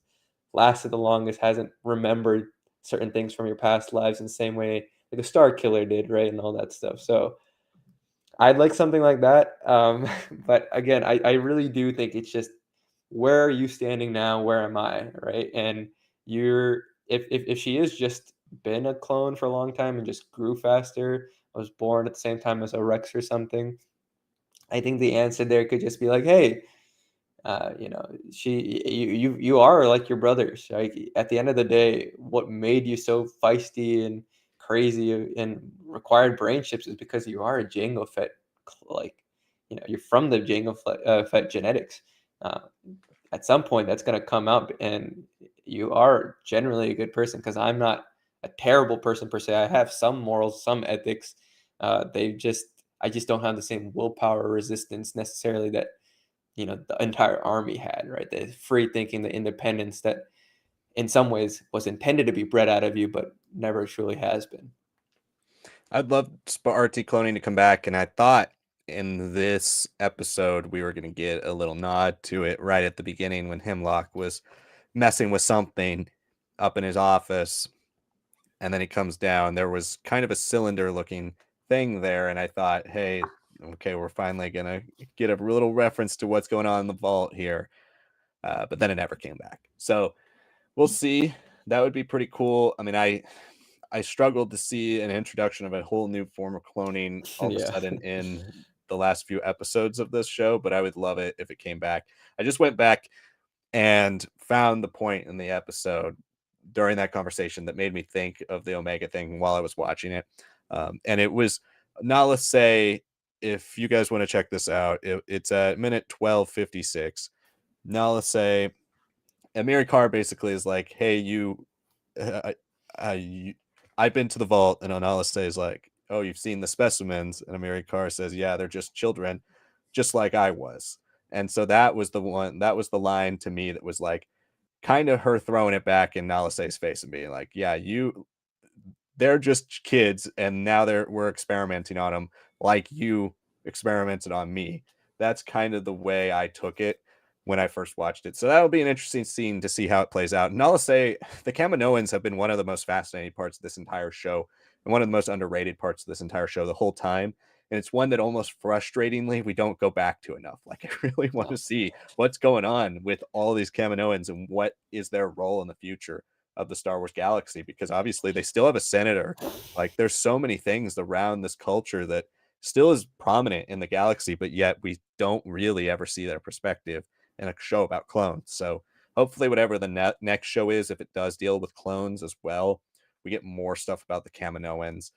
lasted the longest, hasn't remembered certain things from your past lives in the same way like a Star Killer did, right, and all that stuff. So I'd like something like that. But again, I really do think it's just where are you standing now? Where am I? Right. And you're if she is just been a clone for a long time and just grew faster, was born at the same time as a Rex or something, I think the answer there could just be like, hey, you are like your brothers. Like at the end of the day, what made you so feisty and crazy and required brain chips is because you are a Jango Fett, like, you're from the Jango Fett genetics. Uh, at some point, that's going to come out, and you are generally a good person, because I'm not a terrible person per se. I have some morals, some ethics. I just don't have the same willpower resistance necessarily that the entire army had, right? The free thinking, the independence that in some ways was intended to be bred out of you, but never truly has been. I'd love RT cloning to come back, and I thought in this episode we were going to get a little nod to it right at the beginning when Hemlock was messing with something up in his office, and then he comes down. There was kind of a cylinder-looking thing there, and I thought, hey, okay, we're finally going to get a little reference to what's going on in the vault here. But then it never came back. So we'll see. That would be pretty cool. I mean, I struggled to see an introduction of a whole new form of cloning all of a Yeah. sudden in the last few episodes of this show, but I would love it if it came back. I just went back and found the point in the episode during that conversation that made me think of the Omega thing while I was watching it. And it was Nala say, if you guys want to check this out, it's at minute 12:56. Nala say, Emerie Karr basically is like, hey, uh, you, I've been to the vault, and Onala says like, oh, you've seen the specimens, and Emerie Karr says, yeah, they're just children, just like I was. And so that was the line to me that was like kind of her throwing it back in Nalase's face and being like, yeah, they're just kids, and now we're experimenting on them like you experimented on me. That's kind of the way I took it when I first watched it. So that'll be an interesting scene to see how it plays out. And I'll say the Kaminoans have been one of the most fascinating parts of this entire show, and one of the most underrated parts of this entire show the whole time. And it's one that almost frustratingly we don't go back to enough. Like, I really want to see what's going on with all these Kaminoans and what is their role in the future of the Star Wars galaxy, because obviously they still have a senator. Like, there's so many things around this culture that still is prominent in the galaxy, but yet we don't really ever see their perspective in a show about clones. So hopefully whatever the next show is, if it does deal with clones as well, we get more stuff about the Kaminoans.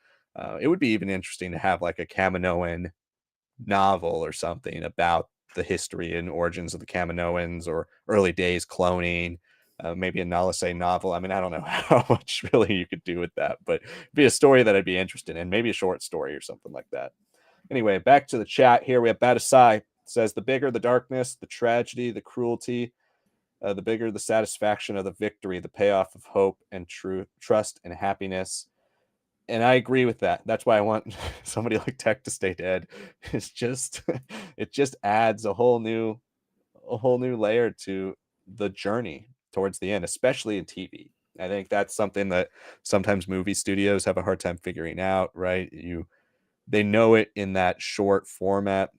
It would be even interesting to have like a Kaminoan novel or something about the history and origins of the Kaminoans or early days cloning. Maybe a Nalase novel. I mean, I don't know how much really you could do with that, but it'd be a story that I'd be interested in. Maybe a short story or something like that. Anyway, back to the chat here. We have Batasai says, the bigger the darkness, the tragedy, the cruelty, the bigger the satisfaction of the victory, the payoff of hope and trust and happiness. And I agree with that. That's why I want somebody like Tech to stay dead. It's just it just adds a whole new layer to the journey towards the end, especially in TV. I think that's something that sometimes movie studios have a hard time figuring out, right? They know it in that short format,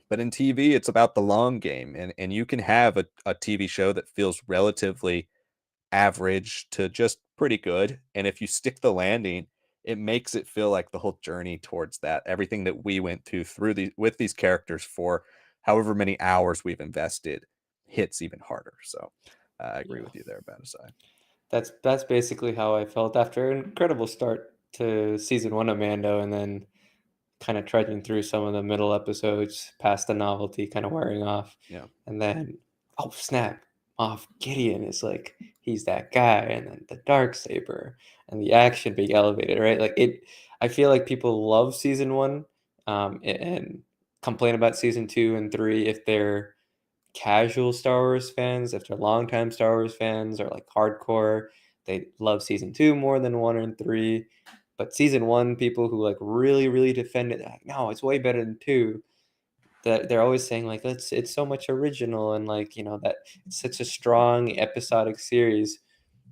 but in TV it's about the long game, and you can have a TV show that feels relatively average to just pretty good. And if you stick the landing, it makes it feel like the whole journey towards that, everything that we went through with these characters for however many hours we've invested, hits even harder. So I agree Yeah. with you there, Batasai. That's basically how I felt after an incredible start to season one of Mando, and then kind of trudging through some of the middle episodes past the novelty kind of wearing off. Yeah. And then, oh snap, Moff Gideon is like, he's that guy. And then the dark saber and the action being elevated, right? Like it, I feel like people love season one, and complain about season two and three if they're casual Star Wars fans. If they're longtime Star Wars fans or like hardcore, they love season two more than one and three. But season one, people who like really, really defend it, they're like, no, it's way better than two. That they're always saying like it's so much original, and like that it's such a strong episodic series.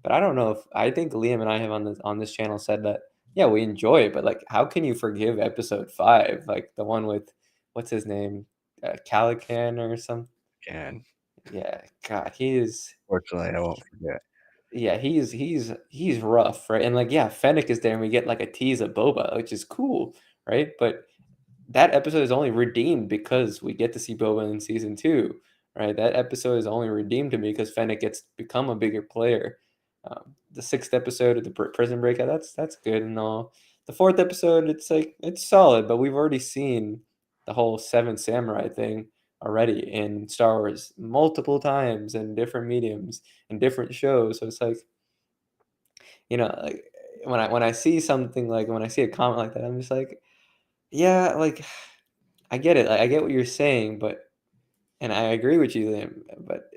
But I don't know, if I think Liam and I have on this channel said that, yeah, we enjoy it, but like how can you forgive episode five, like the one with what's his name, Calican or something? And Yeah, God, he is. fortunately, I won't forget. Yeah, he's rough, right? And like, yeah, Fennec is there, and we get like a tease of Boba, which is cool, right? But that episode is only redeemed because we get to see Boba in season two, right? That episode is only redeemed to me because Fennec gets become a bigger player. The sixth episode of the prison breakout, that's good and all. The fourth episode, it's like it's solid, but we've already seen the whole Seven Samurai thing already in Star Wars multiple times in different mediums and different shows. So it's like, like when I see something like when I see a comment like that, I'm just like, yeah, like I get it. Like, I get what you're saying, but and I agree with you then, but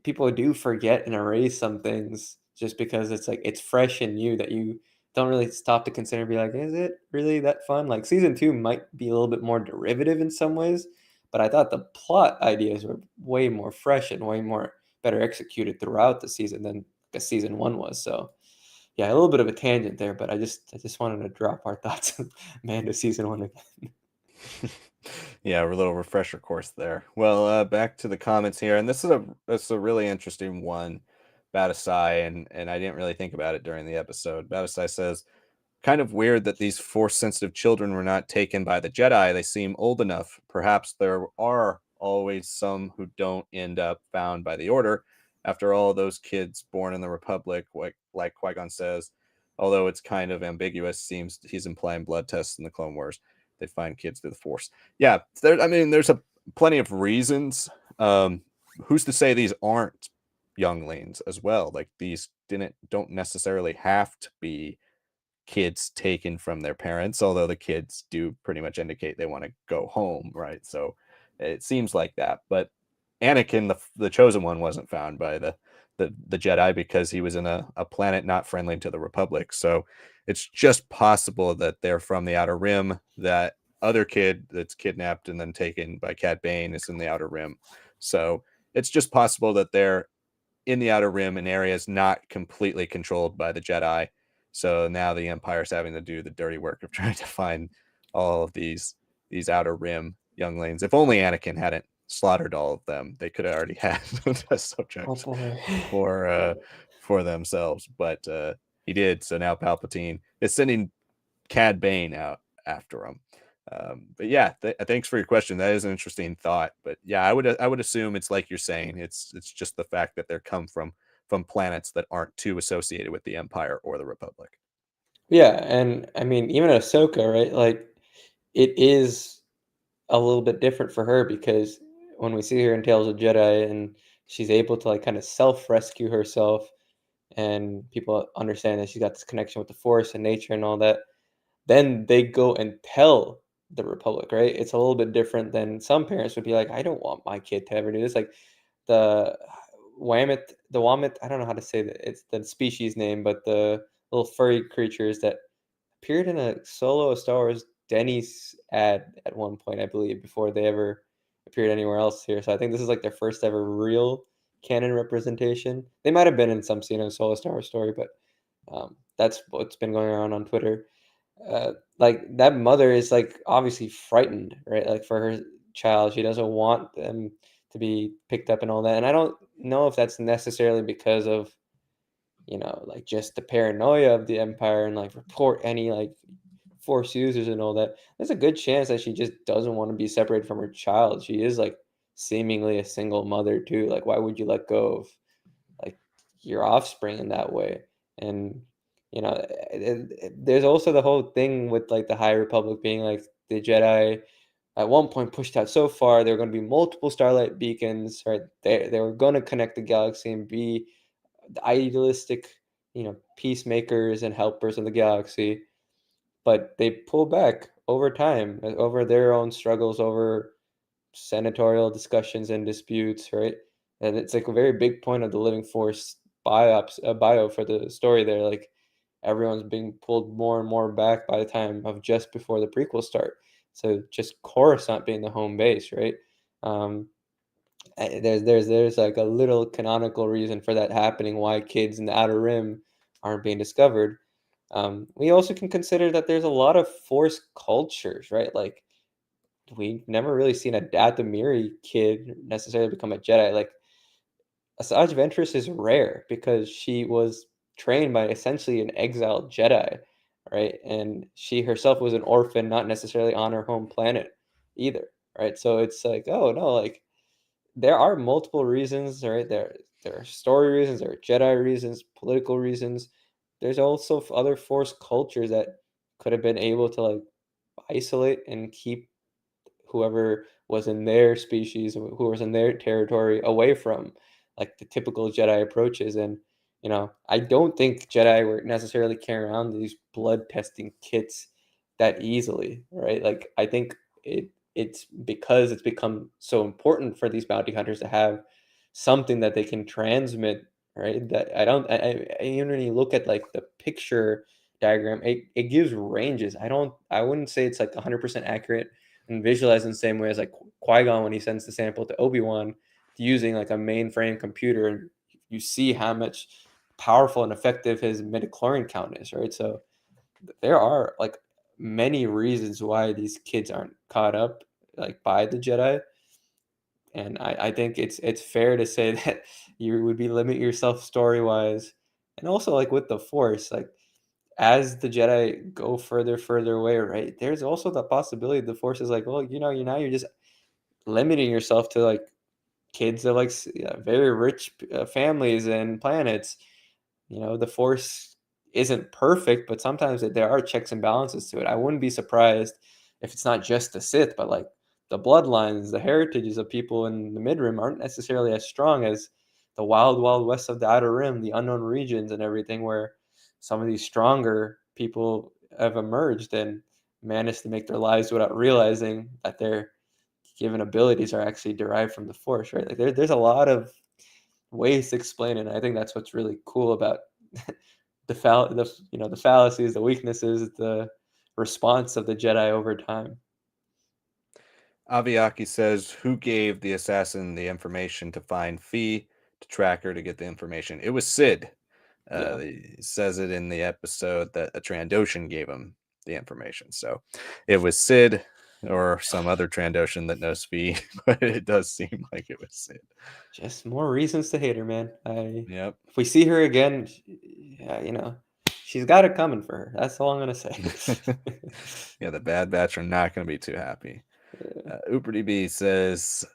people do forget and erase some things just because it's like it's fresh and new that you don't really stop to consider and be like, is it really that fun? Like season two might be a little bit more derivative in some ways, but I thought the plot ideas were way more fresh and way more better executed throughout the season than a season one was. So yeah, a little bit of a tangent there, but I just wanted to drop our thoughts on Mando season one again. Yeah, a little refresher course there. Well, back to the comments here, and this is a really interesting one, Batasai, and I didn't really think about it during the episode. Batasai says, kind of weird that these force sensitive children were not taken by the Jedi. They seem old enough. Perhaps there are always some who don't end up found by the Order. After all, those kids born in the Republic, like Qui-Gon says, although it's kind of ambiguous, seems he's implying blood tests in the Clone Wars. They find kids through the Force. Yeah, I mean, there's plenty of reasons. Um, who's to say these aren't younglings as well? Like these don't necessarily have to be kids taken from their parents, although the kids do pretty much indicate they want to go home, right? So it seems like that. But Anakin, the chosen one, wasn't found by the Jedi because he was in a planet not friendly to the Republic. So it's just possible that they're from the Outer Rim. That other kid that's kidnapped and then taken by Cad Bane is in the Outer Rim. So it's just possible that they're in the Outer Rim in areas not completely controlled by the Jedi. So now the Empire's having to do the dirty work of trying to find all of these Outer Rim younglings. If only Anakin hadn't slaughtered all of them, they could have already had test Oh subjects boy. for themselves. But he did. So now Palpatine is sending Cad Bane out after him. But yeah, thanks for your question. That is an interesting thought. But yeah, I would assume it's like you're saying. It's just the fact that they're come from planets that aren't too associated with the Empire or the Republic. Yeah, and I mean, even Ahsoka, right? Like, it is a little bit different for her because when we see her in Tales of Jedi and she's able to like kind of self-rescue herself and people understand that she's got this connection with the Force and nature and all that, then they go and tell the Republic, right? It's a little bit different than some parents would be like, I don't want my kid to ever do this. Like the Wamit, I don't know how to say that. It's the species name, but the little furry creatures that appeared in a solo Star Wars Denny's ad at one point, I believe, before they ever appeared anywhere else here. So I think this is like their first ever real canon representation. They might have been in some scene of solo Star Wars story, but that's what's been going around on Twitter. Like that mother is like obviously frightened, right? Like for her child, she doesn't want them to be picked up and all that. And I don't know if that's necessarily because of like just the paranoia of the Empire and like report any like force users and all that. There's a good chance that she just doesn't want to be separated from her child. She is like seemingly a single mother too. Like why would you let go of like your offspring in that way? And there's also the whole thing with like the High Republic being like the Jedi at one point pushed out so far there were going to be multiple starlight beacons, right? They were going to connect the galaxy and be the idealistic, peacemakers and helpers of the galaxy, but they pull back over time, over their own struggles, over senatorial discussions and disputes, right? And it's like a very big point of the Living Force bio for the story there. Like everyone's being pulled more and more back by the time of just before the prequels start. So just Coruscant being the home base, right? Um, there's like a little canonical reason for that happening, why kids in the Outer Rim aren't being discovered. We also can consider that there's a lot of forced cultures, right? Like we've never really seen a Dathomiri kid necessarily become a Jedi. Like Asajj Ventress is rare because she was trained by essentially an exiled Jedi, right? And she herself was an orphan, not necessarily on her home planet either, right? So it's like, oh no, like there are multiple reasons, right? There there are story reasons, there are Jedi reasons, political reasons. There's also other Force cultures that could have been able to like isolate and keep whoever was in their species, who was in their territory, away from like the typical Jedi approaches. And I don't think Jedi were necessarily carrying around these blood testing kits that easily, right? Like I think it's because it's become so important for these bounty hunters to have something that they can transmit, right? That I don't, even when you look at like the picture diagram, it gives ranges. I wouldn't say it's like 100% accurate and visualized in the same way as like Qui-Gon when he sends the sample to Obi-Wan using like a mainframe computer, and you see how much powerful and effective his midichlorian count is, right? So there are like many reasons why these kids aren't caught up like by the Jedi. And I think it's fair to say that you would be limit yourself story wise, and also like with the Force, like as the Jedi go further away, right? There's also the possibility the Force is like, well, you're just limiting yourself to like kids of like very rich families and planets. The Force isn't perfect, but sometimes there are checks and balances to it. I wouldn't be surprised if it's not just the Sith, but like the bloodlines, the heritages of people in the Mid Rim aren't necessarily as strong as the wild, wild west of the Outer Rim, the unknown regions, and everything, where some of these stronger people have emerged and managed to make their lives without realizing that their given abilities are actually derived from the Force, right? Like there's a lot of ways to explain it. And I think that's what's really cool about the fallacies, the weaknesses, the response of the Jedi over time. Aviaki says, "Who gave the assassin the information to find Fee to track her to get the information? It was Sid." Yeah, He says it in the episode that a Trandoshan gave him the information. So it was Sid or some other Trandoshan that knows Fee, but it does seem like it was Sid. just more reasons to hate her, man. I Yep. If we see her again, yeah, she's got it coming for her. That's all I'm gonna say. Yeah, the Bad Batch are not going to be too happy. Yeah. UperDB says,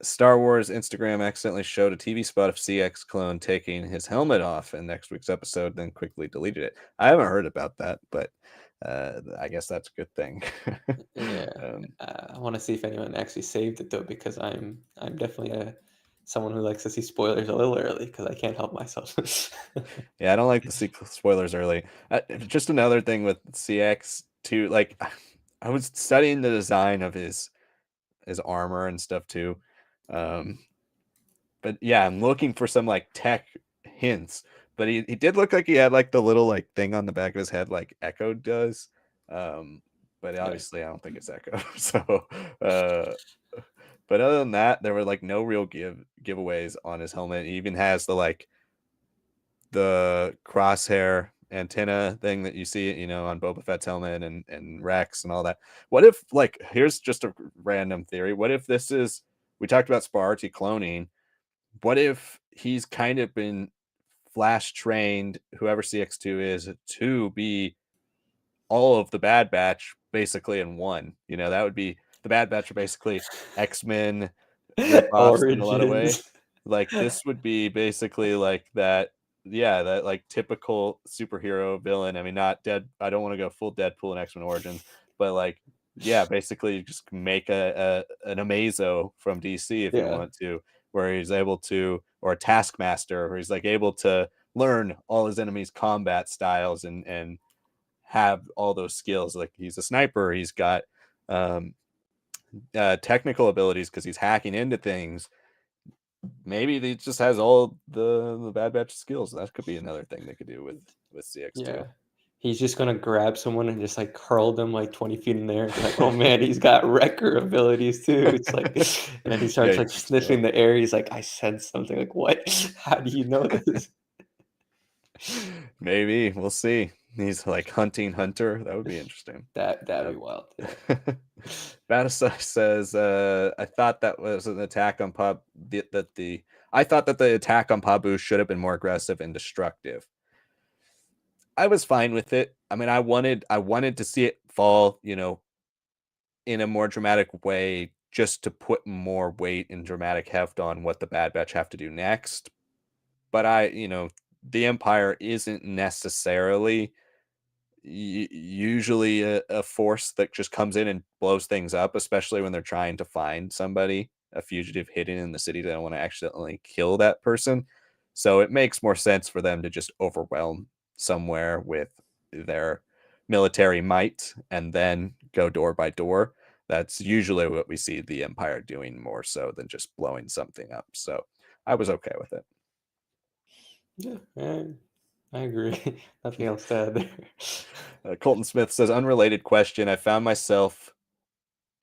Star Wars Instagram accidentally showed a TV spot of CX clone taking his helmet off in next week's episode, then quickly deleted it. I haven't heard about that, but I guess that's a good thing. Yeah, um, I want to see if anyone actually saved it though, because I'm definitely someone who likes to see spoilers a little early because I can't help myself. yeah, I don't like to see spoilers early. Just another thing with CX too. Like, I was studying the design of his armor and stuff too. Um, but yeah, I'm looking for some like tech hints. But he did look like he had like the little like thing on the back of his head like Echo does. Um, but Yeah, obviously I don't think it's Echo. So uh but other than that, there were like no real giveaways on his helmet. He even has the crosshair antenna thing that you see, on Boba Fett's helmet and Rex and all that. What if, like, here's just a random theory. What if we talked about Sparty cloning. What if he's kind of been flash trained, whoever CX2 is, to be all of the Bad Batch basically in one? That would be the Bad Batch are basically X-Men ripoffs in a lot of way. origins. Like this would be basically like that, yeah, that like typical superhero villain. I mean, not dead. I don't want to go full Deadpool and X-Men Origins, but like, yeah, basically just make an Amazo from DC if you Yeah, want to, where he's able to, or a Taskmaster, where he's like able to learn all his enemies' combat styles and have all those skills. Like he's a sniper, he's got um, technical abilities because he's hacking into things. Maybe he just has all the Bad Batch skills. That could be another thing they could do with CX2. yeah. He's just gonna grab someone and just like hurl them like 20 feet in there and be like, "Oh man, he's got wrecker abilities too." It's like, and then he Yeah, starts he like can steal. sniffing the air. He's like, "I sense something." Like, what? How do you know this? Maybe we'll see. He's like hunting Hunter. That would be interesting. That'd Uh, be wild. Yeah. Battlestar says, "I thought that was an attack on Pab. That the I thought that the attack on Pabu should have been more aggressive and destructive. I was fine with it. I mean, I wanted to see it fall, in a more dramatic way, just to put more weight and dramatic heft on what the Bad Batch have to do next. but the Empire isn't necessarily usually a force that just comes in and blows things up, especially when they're trying to find somebody, a fugitive hidden in the city. They don't want to accidentally kill that person. So it makes more sense for them to just overwhelm somewhere with their military might and then go door by door. That's usually what we see the Empire doing more so than just blowing something up. So I was okay with it. Yeah, I agree. Nothing else to add there. Colton Smith says, unrelated question. I found myself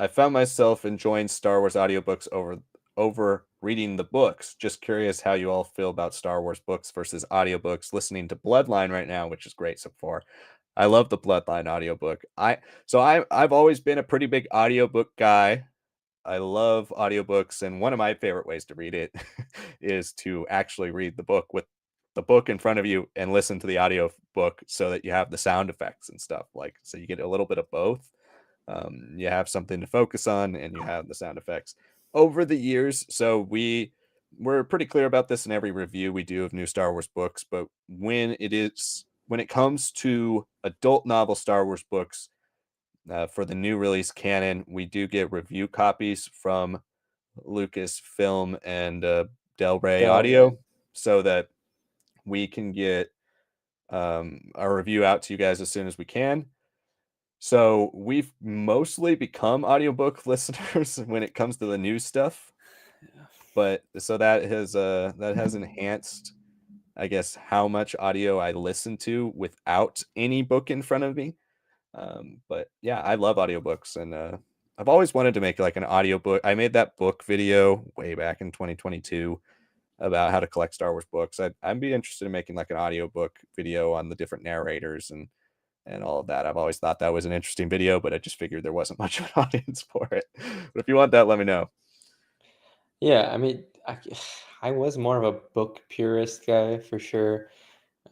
enjoying Star Wars audiobooks over reading the books. Just curious how you all feel about Star Wars books versus audiobooks. Listening to Bloodline right now, which is great so far. I love the Bloodline audiobook. I've always been a pretty big audiobook guy. I love audiobooks, and one of my favorite ways to read it is to actually read the book with the book in front of you and listen to the audio book so that you have the sound effects and stuff, like, so you get a little bit of both. You have something to focus on and you have the sound effects over the years. So we're pretty clear about this in every review we do of new Star Wars books, but when it comes to adult novel Star Wars books, for the new release canon, we do get review copies from Lucasfilm and Del Rey Del Rey. Audio so that we can get our review out to you guys as soon as we can. So we've mostly become audiobook listeners when it comes to the new stuff, but so that has enhanced, I guess, how much audio I listen to without any book in front of me. But yeah, I love audiobooks, and I've always wanted to make like an audiobook. I made that book video way back in 2022 about how to collect Star Wars books. I'd be interested in making like an audiobook video on the different narrators and all of that. I've always thought that was an interesting video, but I just figured there wasn't much of an audience for it. But if you want that, let me know. Yeah, I mean, I was more of a book purist guy for sure.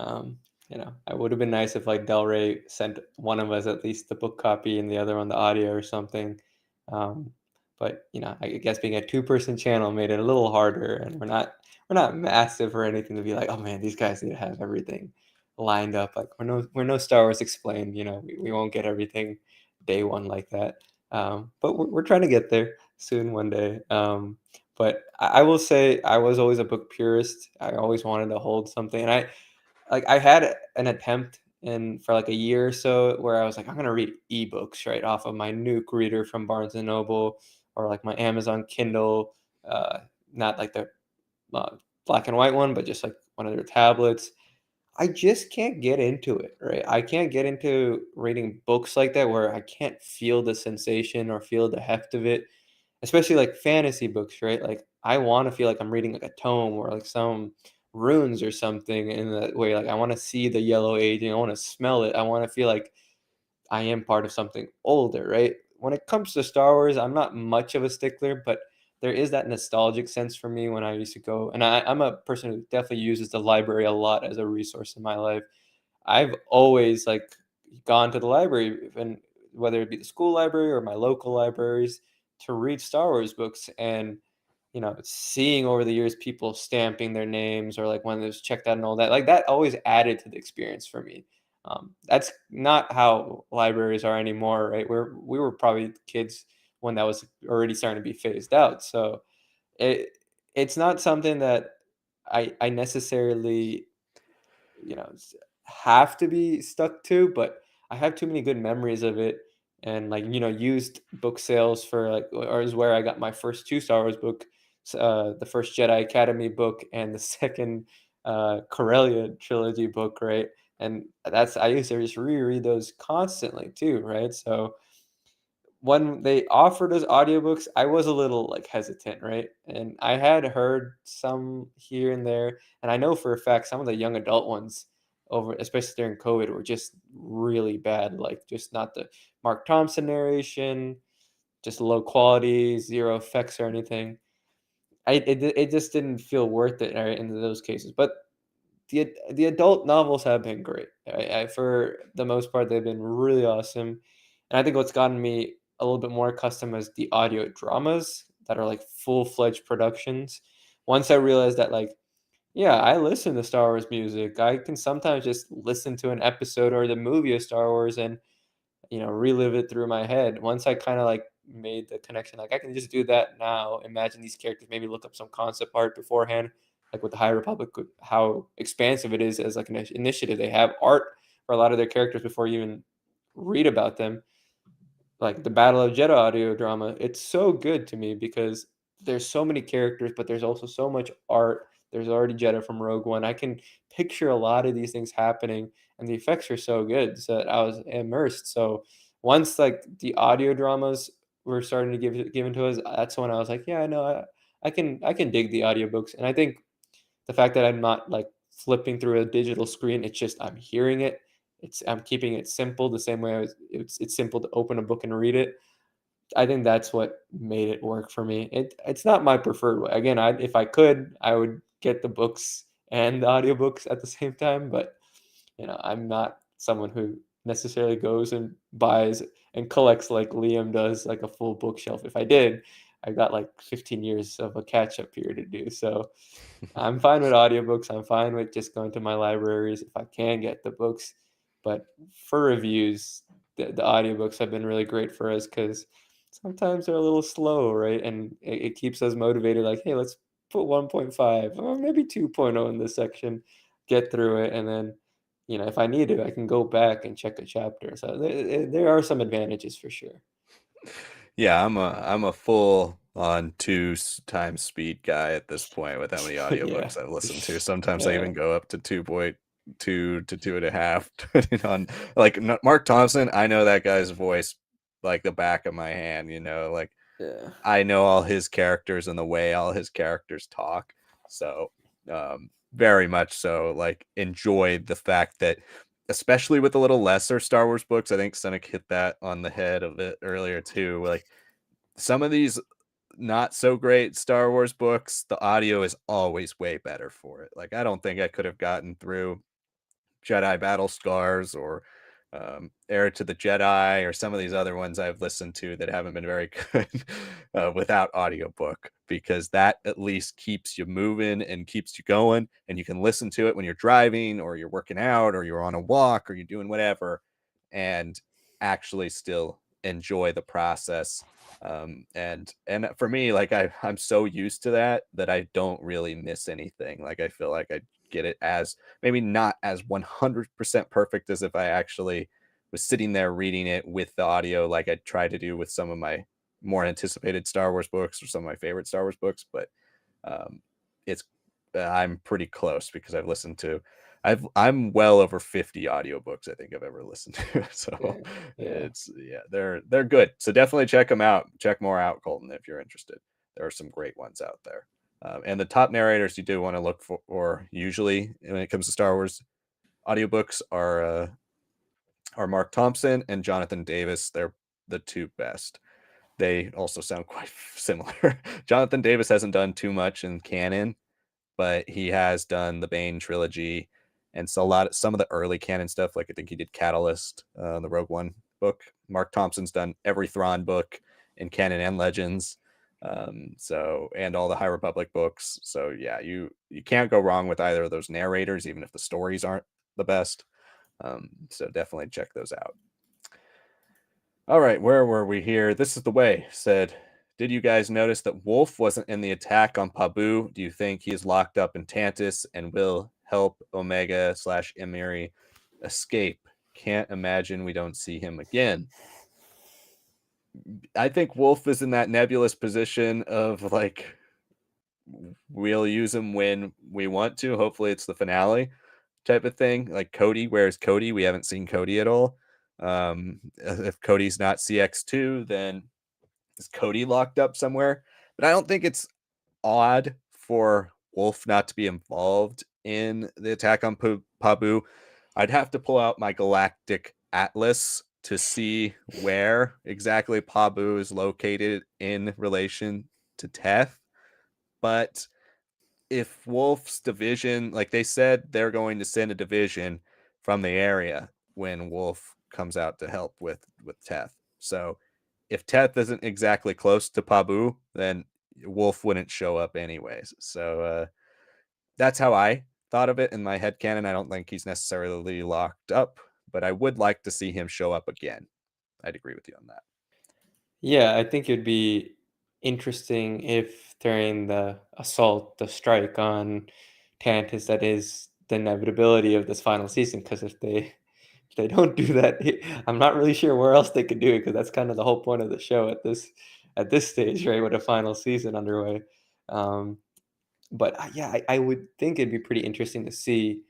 Um, it would have been nice if like Del Rey sent one of us at least the book copy and the other one the audio or something. Um, but I guess being a two-person channel made it a little harder, and we're not massive or anything to be like, oh man, these guys need to have everything lined up. Like we're no Star Wars Explained. We won't get everything day one like that. But we're trying to get there soon one day. But I will say I was always a book purist. I always wanted to hold something, and I had an attempt in for like a year or so where I was like, I'm gonna read ebooks right off of my Nuke reader from Barnes and Noble or like my Amazon Kindle, uh, not like the uh, black and white one, but just like one of their tablets. I just can't get into it, right? I can't get into reading books like that where I can't feel the sensation or feel the heft of it, especially like fantasy books, right? Like I want to feel like I'm reading like a tome or like some runes or something in that way. Like I want to see the yellow aging, I want to smell it, I want to feel like I am part of something older, right? When it comes to Star Wars, I'm not much of a stickler, but there is that nostalgic sense for me when I used to go, and I'm a person who definitely uses the library a lot as a resource in my life. I've always like gone to the library, and whether it be the school library or my local libraries, to read Star Wars books. And seeing over the years people stamping their names or like when it was checked out and all that, like that always added to the experience for me. That's not how libraries are anymore, right? We were probably kids when that was already starting to be phased out. So it it's not something that I necessarily have to be stuck to, but I have too many good memories of it. And like used book sales for like, or is where I got my first two Star Wars book, the first Jedi Academy book and the second Corellia trilogy book, right? And that's I used to just reread those constantly too, right? So when they offered us audiobooks, I was a little like hesitant, right? And I had heard some here and there, and I know for a fact some of the young adult ones over, especially during COVID, were just really bad. Like just not the Mark Thompson narration, just low quality, zero effects or anything. It just didn't feel worth it, right, in those cases. But the adult novels have been great. For the most part, they've been really awesome, and I think what's gotten me a little bit more accustomed is the audio dramas that are like full fledged productions. Once I realized that like Yeah, I listen to Star Wars music. I can sometimes just listen to an episode or the movie of Star Wars and, relive it through my head. Once I kind of like made the connection, like I can just do that now. Imagine these characters, maybe look up some concept art beforehand, like with the High Republic, how expansive it is as like an initiative. They have art for a lot of their characters before you even read about them. Like the Battle of Jeddah audio drama, it's so good to me because there's so many characters, but there's also so much art. There's already Jeddah from Rogue One. I can picture a lot of these things happening, and the effects are so good so that I was immersed. So once like the audio dramas were starting to give given to us, that's when I was like, yeah, I know, I can dig the audiobooks. And I think the fact that I'm not like flipping through a digital screen, it's just I'm hearing it. I'm keeping it simple the same way it's simple to open a book and read it. I think that's what made it work for me. It's not my preferred way. Again, if I could, I would get the books and the audiobooks at the same time, but I'm not someone who necessarily goes and buys and collects like Liam does, like a full bookshelf. If I did, I got like 15 years of a catch up period to do. So I'm fine with audiobooks. I'm fine with just going to my libraries if I can get the books. But for reviews, the audiobooks have been really great for us because sometimes they're a little slow, right? And it keeps us motivated, like, hey, let's put 1.5 or maybe 2.0 in this section, get through it. And then, if I need to, I can go back and check a chapter. So there are some advantages for sure. Yeah, I'm a full on times speed guy at this point with how many Yeah. audiobooks I've listened to. Sometimes I Yeah. even go up to 2.2 to 2.5, depending on like Mark Thompson. I know that guy's voice like the back of my hand, like Yeah. I know all his characters and the way all his characters talk. So, very much so, like, enjoyed the fact that, especially with the little lesser Star Wars books, I think Sanak hit that on the head a bit earlier too. Like, some of these not so great Star Wars books, the audio is always way better for it. Like, I don't think I could have gotten through Jedi Battle Scars or Heir to the Jedi or some of these other ones I've listened to that haven't been very good without audiobook, because that at least keeps you moving and keeps you going, and you can listen to it when you're driving or you're working out or you're on a walk or you're doing whatever and actually still enjoy the process. And for me, like I'm so used to that I don't really miss anything. Like I feel like I get it as maybe not as 100% perfect as if I actually was sitting there reading it with the audio like I try to do with some of my more anticipated Star Wars books or some of my favorite Star Wars books. But um, it's I'm pretty close because I'm well over 50 audiobooks I think I've ever listened to. So Yeah. Yeah. it's yeah, they're good. So definitely check them out. Check more out, Colton, if you're interested. There are some great ones out there. And the top narrators you do want to look for, or usually when it comes to Star Wars audiobooks, are Mark Thompson and Jonathan Davis. They're the two best. They also sound quite similar. Jonathan Davis hasn't done too much in canon, but he has done the Bane trilogy, and so some of the early canon stuff. Like I think he did Catalyst, the Rogue One book. Mark Thompson's done every Thrawn book in canon and Legends. So and all the High Republic books. So yeah, you can't go wrong with either of those narrators, even if the stories aren't the best. So definitely check those out. All right, where were we here? This is the way. Said, did you guys notice that Wolf wasn't in the attack on Pabu? Do you think he is locked up in Tantus and will help Omega / Emerie escape? Can't imagine we don't see him again. I think Wolf is in that nebulous position of like, we'll use him when we want to. Hopefully, it's the finale type of thing. Like Cody, where's Cody? We haven't seen Cody at all. If Cody's not CX2, then is Cody locked up somewhere? But I don't think it's odd for Wolf not to be involved in the attack on Pabu. I'd have to pull out my galactic atlas to see where exactly Pabu is located in relation to Teth. But if Wolf's division, like they said, they're going to send a division from the area when Wolf comes out to help with Teth. So if Teth isn't exactly close to Pabu, then Wolf wouldn't show up anyways. So That's how I thought of it in my head canon. I don't think he's necessarily locked up, but I would like to see him show up again. I'd agree with you on that. Yeah, I think it'd be interesting if during the assault, the strike on Tantus, that is the inevitability of this final season. Because if they don't do that, I'm not really sure where else they could do it. Because that's kind of the whole point of the show at this stage, right? With a final season underway. Um, but yeah, I would think it'd be pretty interesting to see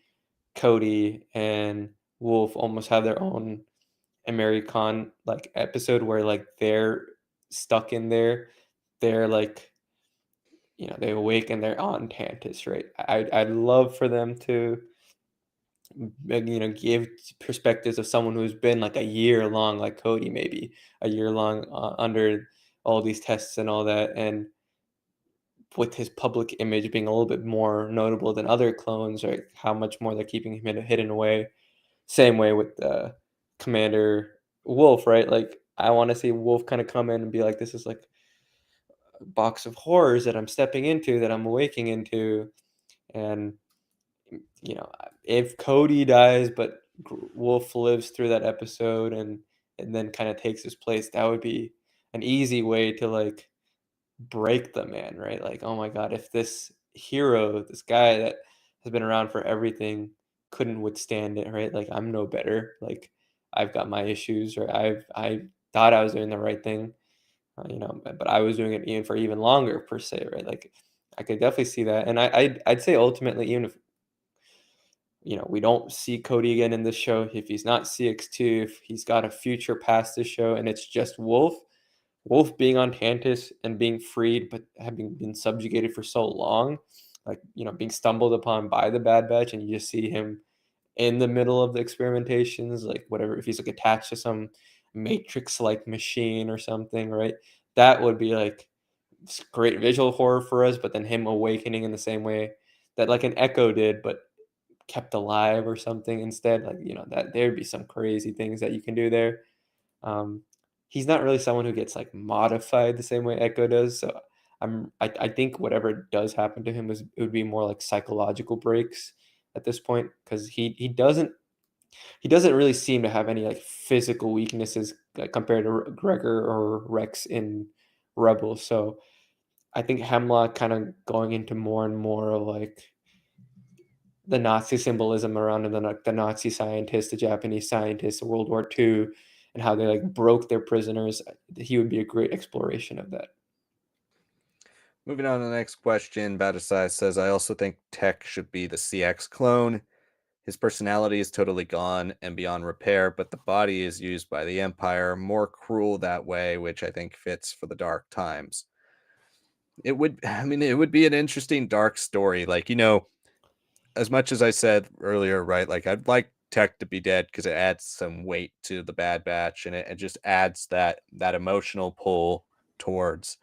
Cody and Wolf almost have their own Emerie Karr like episode where like they're stuck in there. They're like, they awake and they're on Tantus, right? I'd love for them to give perspectives of someone who's been like a year long, like Cody, maybe a year long under all these tests and all that, and with his public image being a little bit more notable than other clones, right? How much more they're keeping him hidden away. Same way with Commander Wolf, right? Like I want to see Wolf kind of come in and be like, "This is like a box of horrors that I'm stepping into, that I'm awaking into," and if Cody dies, but Wolf lives through that episode and then kind of takes his place, that would be an easy way to like break the man, right? Like, oh my god, if this hero, this guy that has been around for everything, couldn't withstand it, right? Like, I'm no better. Like, I've got my issues, or I thought I was doing the right thing, but I was doing it even for even longer per se, right? Like, I could definitely see that, and I'd say ultimately, even if we don't see Cody again in this show, if he's not CX2, if he's got a future past this show, and it's just Wolf being on Tantus and being freed, but having been subjugated for so long, like, being stumbled upon by the Bad Batch, and you just see him in the middle of the experimentations, like whatever, if he's like attached to some Matrix like machine or something, right? That would be like great visual horror for us, but then him awakening in the same way that like an Echo did, but kept alive or something instead. Like, that there'd be some crazy things that you can do there. um, he's not really someone who gets like modified the same way Echo does. So I think whatever does happen to him it would be more like psychological breaks at this point, because he doesn't really seem to have any like physical weaknesses like, compared to Gregor or Rex in Rebels. So I think Hemlock kind of going into more and more of like the Nazi symbolism around him, the Nazi scientists, the Japanese scientists, World War II, and how they like broke their prisoners. He would be a great exploration of that. Moving on to the next question, Badasai says, I also think Tech should be the CX clone. His personality is totally gone and beyond repair, but the body is used by the Empire, more cruel that way, which I think fits for the dark times. It would be an interesting dark story. Like, as much as I said earlier, right? Like, I'd like Tech to be dead because it adds some weight to the Bad Batch, and it just adds that emotional pull towards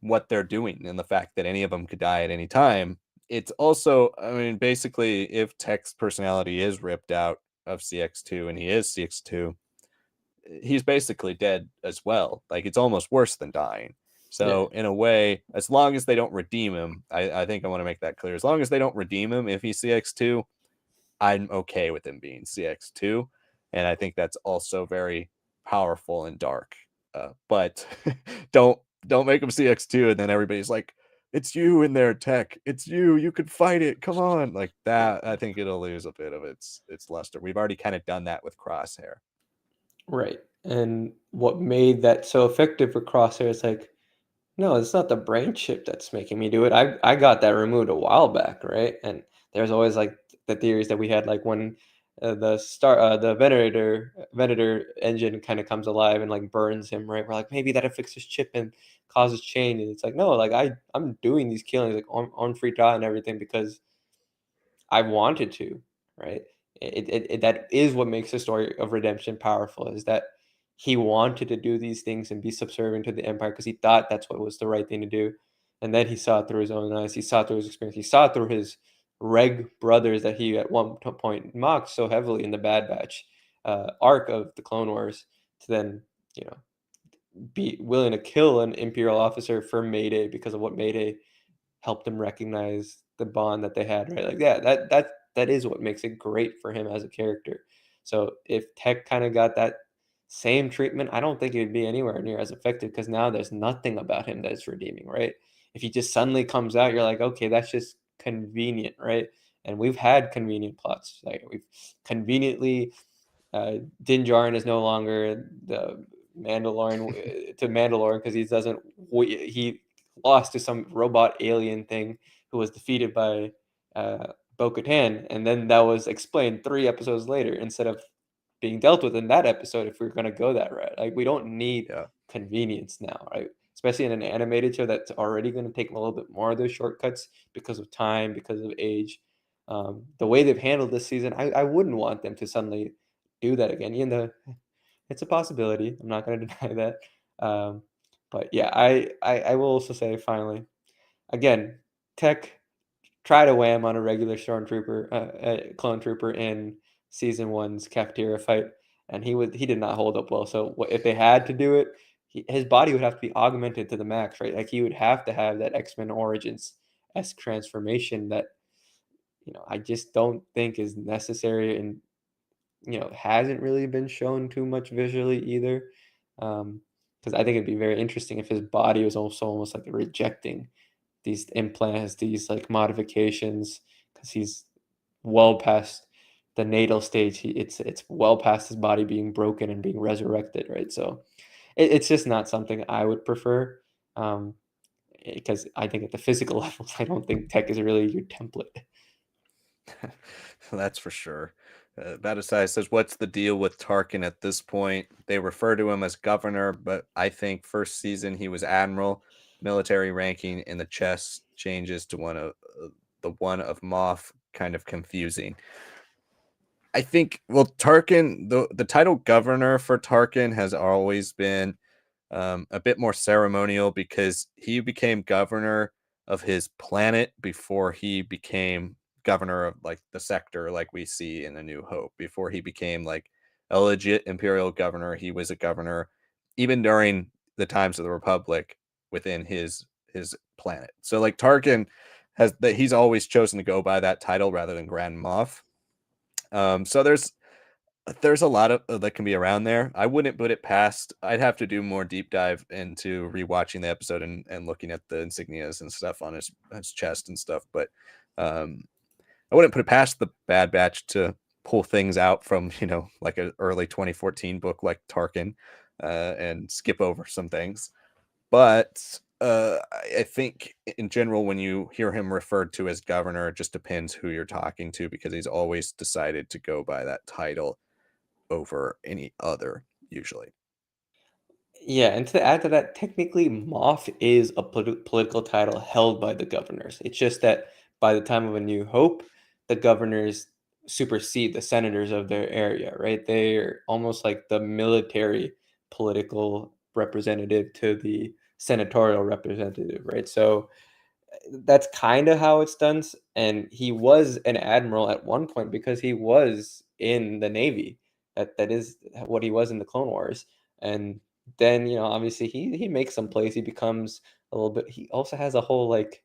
what they're doing and the fact that any of them could die at any time. It's also, basically, if Tech's personality is ripped out of CX2 and he is CX2, he's basically dead as well. Like, it's almost worse than dying. Yeah, So, in a way, as long as they don't redeem him, I think I want to make that clear. As long as they don't redeem him, if he's CX2, I'm okay with him being CX2. And I think that's also very powerful and dark. But don't don't make him CX2 and then everybody's like, it's you in there, Tech. It's you. You could fight it. Come on. Like that, I think it'll lose a bit of its luster. We've already kind of done that with Crosshair. right. And what made that so effective for Crosshair is like, no, it's not the brain chip that's making me do it. I got that removed a while back, right? And there's always like the theories that we had, like when the Venator engine kind of comes alive and like burns him, right? We're like, maybe that'll fix his chip and causes change. And it's like, no, like I'm doing these killings like on free trial and everything because I wanted to, right? That is what makes the story of redemption powerful, is that he wanted to do these things and be subservient to the Empire because he thought that's what was the right thing to do. And then he saw it through his own eyes. He saw it through his experience. He saw it through his Reg brothers that he at one point mocked so heavily in the Bad Batch arc of the Clone Wars, to then, you know, be willing to kill an Imperial officer for Mayday because of what Mayday helped him recognize the bond that they had, right? Like, yeah, that is what makes it great for him as a character. So if Tech kind of got that same treatment, I don't think it would be anywhere near as effective because now there's nothing about him that's redeeming, right? If he just suddenly comes out, you're like, okay, that's just convenient, right? And we've had convenient plots. Like we've conveniently Din Djarin is no longer the Mandalorian to Mandalore because he lost to some robot alien thing who was defeated by Bo-Katan, and then that was explained 3 episodes later instead of being dealt with in that episode. If we're gonna go that route, like we don't need Yeah. convenience now, right? Especially in an animated show that's already going to take a little bit more of those shortcuts because of time, because of age. The way they've handled this season, I wouldn't want them to suddenly do that again. You know, it's a possibility. I'm not going to deny that. Um, but yeah, I will also say finally, again, Tech try to wham on a regular stormtrooper, clone trooper in season one's cafeteria fight, and he did not hold up well. So if they had to do it, his body would have to be augmented to the max, right? Like he would have to have that X-Men Origins esque transformation that I just don't think is necessary and hasn't really been shown too much visually either. Because I think it'd be very interesting if his body was also almost like rejecting these implants, these like modifications, because he's well past the natal stage. It's well past his body being broken and being resurrected, right? So it's just not something I would prefer. Because I think at the physical levels, I don't think Tech is really your template. That's for sure. Batasai says, "What's the deal with Tarkin at this point? They refer to him as governor, but I think first season he was admiral. Military ranking in the chess changes to the one of Moff. Kind of confusing. I think Tarkin, the title governor for Tarkin has always been a bit more ceremonial because he became governor of his planet before he became governor of like the sector, like we see in A New Hope. Before he became like a legit imperial governor, he was a governor even during the times of the Republic within his planet. So like Tarkin has that he's always chosen to go by that title rather than Grand Moff. So there's a lot of that can be around there. I wouldn't put it past. I'd have to do more deep dive into rewatching the episode and looking at the insignias and stuff on his chest and stuff. But um, I wouldn't put it past the Bad Batch to pull things out from like an early 2014 book like Tarkin and skip over some things. But I think in general, when you hear him referred to as governor, it just depends who you're talking to because he's always decided to go by that title over any other, usually. Yeah, and to add to that, technically, Moff is a political title held by the governors. It's just that by the time of A New Hope, the governors supersede the senators of their area, right? They're almost like the military political representative to the senatorial representative, right? So that's kind of how it's done. And he was an admiral at one point because he was in the Navy. That is what he was in the Clone Wars. And then obviously he makes some plays. He becomes a little bit. He also has a whole like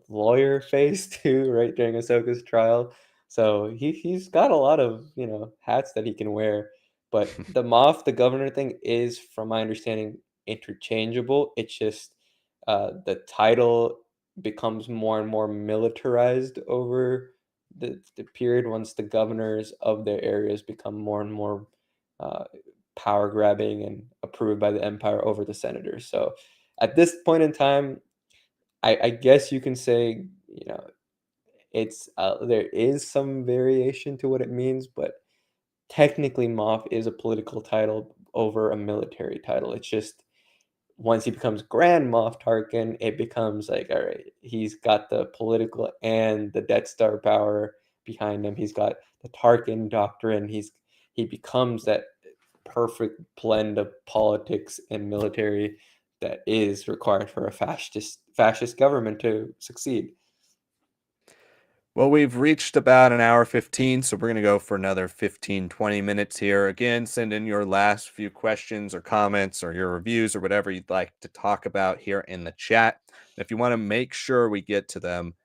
lawyer face too, right during Ahsoka's trial. So he's got a lot of hats that he can wear. But the Moff, the governor thing, is, from my understanding, interchangeable. It's just the title becomes more and more militarized over the period once the governors of their areas become more and more uh, power grabbing and approved by the empire over the senators. So at this point in time, I guess you can say it's there is some variation to what it means, but technically Moff is a political title over a military title. It's just once he becomes Grand Moff Tarkin, it becomes like, all right, he's got the political and the Death Star power behind him. He's got the Tarkin doctrine. He becomes that perfect blend of politics and military that is required for a fascist government to succeed. Well, we've reached about an hour 15, so we're going to go for another 15, 20 minutes here. Again, send in your last few questions or comments or your reviews or whatever you'd like to talk about here in the chat. And if you want to make sure we get to them,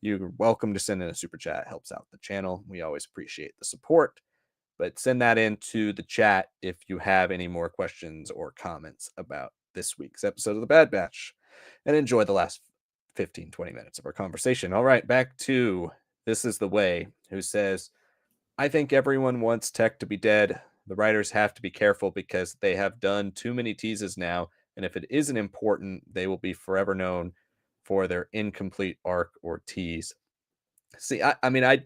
you're welcome to send in a super chat. It helps out the channel. We always appreciate the support. But send that into the chat if you have any more questions or comments about this week's episode of The Bad Batch. And enjoy the last 15, 20 minutes of our conversation. All right, back to This Is the Way, who says, I think everyone wants Tech to be dead. The writers have to be careful because they have done too many teases now. And if it isn't important, they will be forever known for their incomplete arc or tease. See, I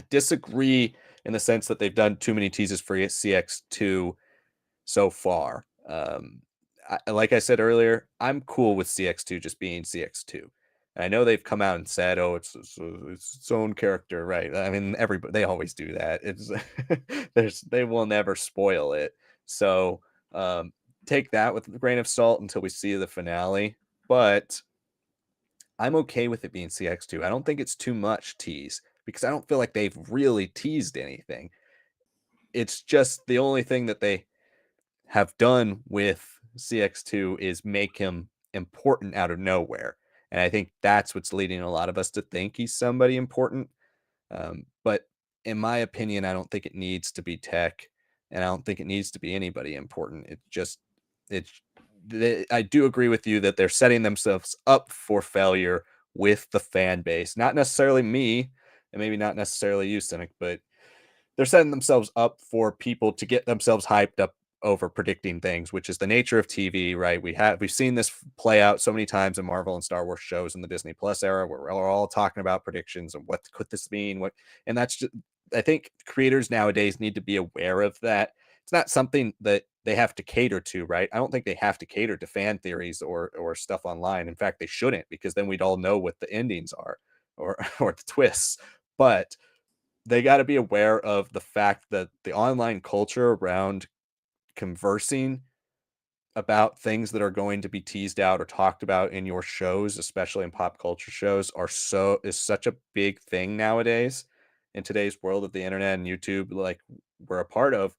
disagree in the sense that they've done too many teases for CX2 so far. Like I said earlier, I'm cool with CX2 just being CX2. I know they've come out and said, "Oh, it's its own character," right? I mean, everybody they always do that. It's they will never spoil it. So take that with a grain of salt until we see the finale. But I'm okay with it being CX2. I don't think it's too much tease because I don't feel like they've really teased anything. It's just the only thing that they have done with CX2 is make him important out of nowhere. And I think that's what's leading a lot of us to think he's somebody important. But in my opinion, I don't think it needs to be Tech, and I don't think it needs to be anybody important. It's, I do agree with you that they're setting themselves up for failure with the fan base. Not necessarily me, and maybe not necessarily you, Cynic, but they're setting themselves up for people to get themselves hyped up over predicting things, which is the nature of TV, right? We've seen this play out so many times in Marvel and Star Wars shows in the Disney Plus era, where we're all talking about predictions and what could this mean, what, and that's just, I think creators nowadays need to be aware of that. It's not something that they have to cater to, right? I don't think they have to cater to fan theories or stuff online. In fact, they shouldn't, because then we'd all know what the endings are or or the twists. But they got to be aware of the fact that the online culture around conversing about things that are going to be teased out or talked about in your shows, especially in pop culture shows, is such a big thing nowadays in today's world of the internet and YouTube, like we're a part of,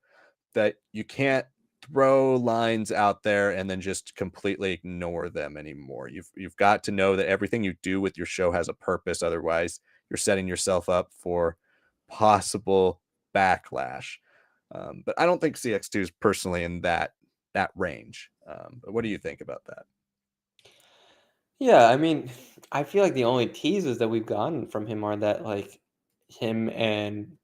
that you can't throw lines out there and then just completely ignore them anymore. You've got to know that everything you do with your show has a purpose. Otherwise, you're setting yourself up for possible backlash. But I don't think CX2 is personally in that range. But what do you think about that? Yeah, I mean, I feel like the only teases that we've gotten from him are that like him and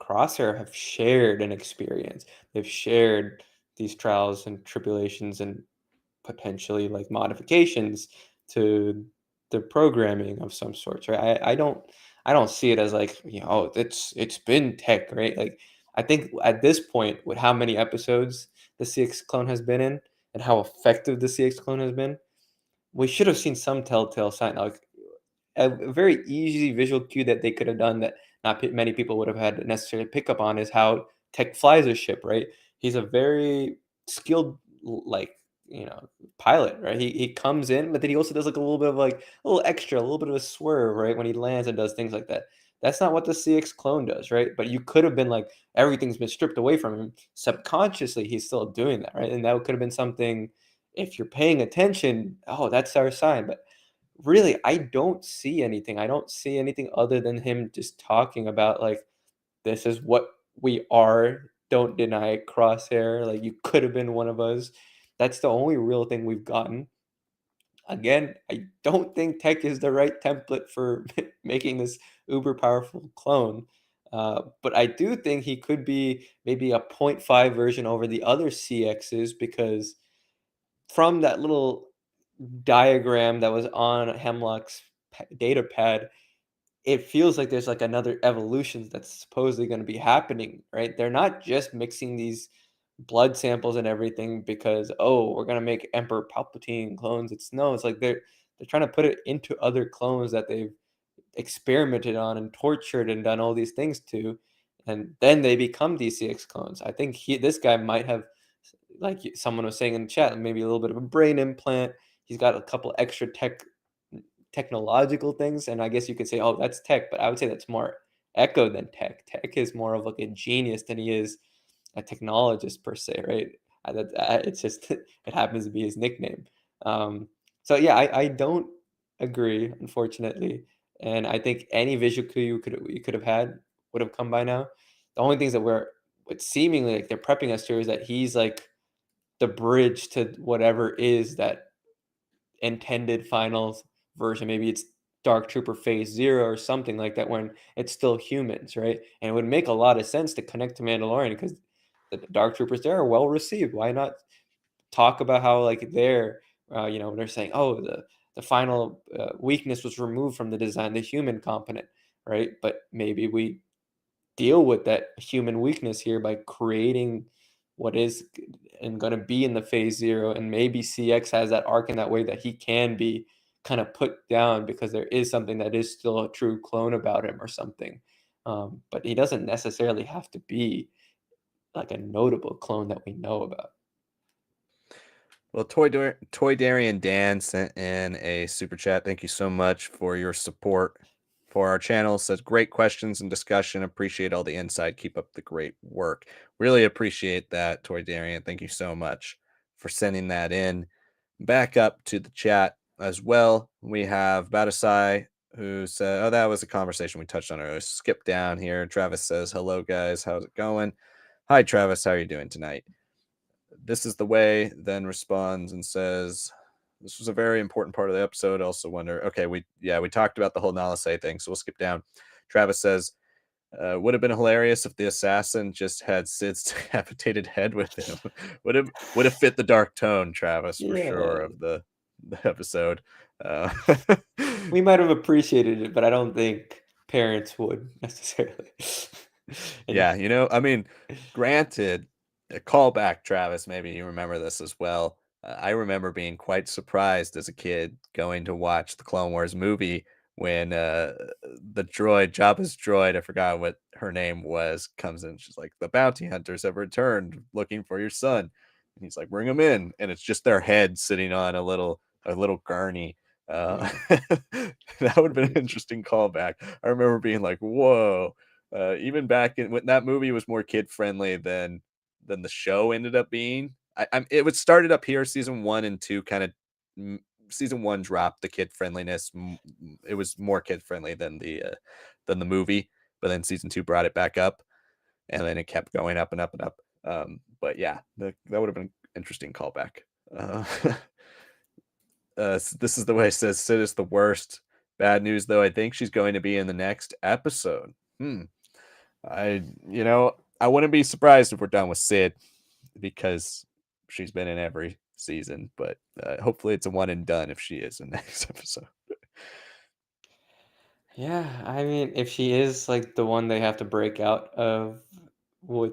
Crosshair have shared an experience. They've shared these trials and tribulations and potentially like modifications to the programming of some sorts, right? I don't see it as like, it's been Tech, right? Like I think at this point, with how many episodes the CX clone has been in and how effective the CX clone has been, we should have seen some telltale sign. Like a very easy visual cue that they could have done that not many people would have had to necessarily pick up on is how Tech flies a ship, right? He's a very skilled, like, pilot, right? He comes in, but then he also does like a little bit of like a little extra, a little bit of a swerve, right? When he lands and does things like that. That's not what the CX clone does, right? But you could have been like, everything's been stripped away from him. Subconsciously, he's still doing that, right? And that could have been something, if you're paying attention, oh, that's our sign. But really, I don't see anything. I don't see anything other than him just talking about like, this is what we are. Don't deny it, Crosshair. Like you could have been one of us. That's the only real thing we've gotten. Again, I don't think Tech is the right template for making this uber powerful clone. But I do think he could be maybe a point 0.5 version over the other CXs, because from that little diagram that was on Hemlock's data pad, it feels like there's like another evolution that's supposedly going to be happening, right? They're not just mixing these blood samples and everything because, oh, we're going to make Emperor Palpatine clones. It's no, it's like they're trying to put it into other clones that they've experimented on and tortured and done all these things to, and then they become DCX clones. I think this guy might have, like someone was saying in the chat, maybe a little bit of a brain implant. He's got a couple extra technological things, and I guess you could say, oh, that's Tech, but I would say that's more Echo than Tech. Tech is more of like a genius than he is a technologist per se, right? It's just it happens to be his nickname. So yeah, I don't agree, unfortunately. and I think any visual clue you could have had would have come by now. The only things that we're what seemingly like they're prepping us to is that he's like the bridge to whatever is that intended finals version. Maybe it's Dark Trooper Phase Zero or something like that when it's still humans, right? And it would make a lot of sense to connect to Mandalorian because the Dark Troopers there are well received. Why not talk about how like they're saying, oh, the final weakness was removed from the design, the human component, right? But maybe we deal with that human weakness here by creating what is and going to be in the phase zero, and maybe CX has that arc in that way that he can be kind of put down because there is something that is still a true clone about him or something. But he doesn't necessarily have to be like a notable clone that we know about. Well, Toy Darian Dan sent in a super chat. Thank you so much for your support for our channel. Says great questions and discussion. Appreciate all the insight. Keep up the great work. Really appreciate that, Toy Darian. Thank you so much for sending that in. Back up to the chat as well. We have Batasai who said, "Oh, that was a conversation we touched on earlier." Skip down here. Travis says, "Hello, guys. How's it going?" Hi, Travis. How are you doing tonight? This is the way then responds and says, "This was a very important part of the episode. Also wonder, okay, we talked about the whole Nalase thing, so we'll skip down." Travis says, would have been hilarious if the assassin just had Sid's decapitated head with him. would have fit the dark tone, Travis, for Yeah, sure, of the episode. Uh, we might have appreciated it, but I don't think parents would necessarily. And Yeah, I mean, granted, a callback, Travis, maybe you remember this as well. I remember being quite surprised as a kid going to watch the Clone Wars movie when the droid, Jabba's droid, I forgot what her name was, comes in. She's like, "The bounty hunters have returned looking for your son." And he's like, "Bring him in." And it's just their head sitting on a little gurney. Uh, yeah, that would have been an interesting callback. I remember being like, "Whoa." Even back when that movie was more kid friendly than the show ended up being. It was started up here, season 1 and 2, kind of. Season 1 dropped the kid friendliness. It was more kid friendly than the movie, but then season 2 brought it back up, and then it kept going up and up and up. But yeah, that would have been an interesting callback. Uh, this is the way it says Sid is the worst. Bad news though. I think she's going to be in the next episode. I, I wouldn't be surprised if we're done with Sid because she's been in every season, but hopefully it's a one and done if she is in the next episode. yeah. I mean, if she is like the one they have to break out of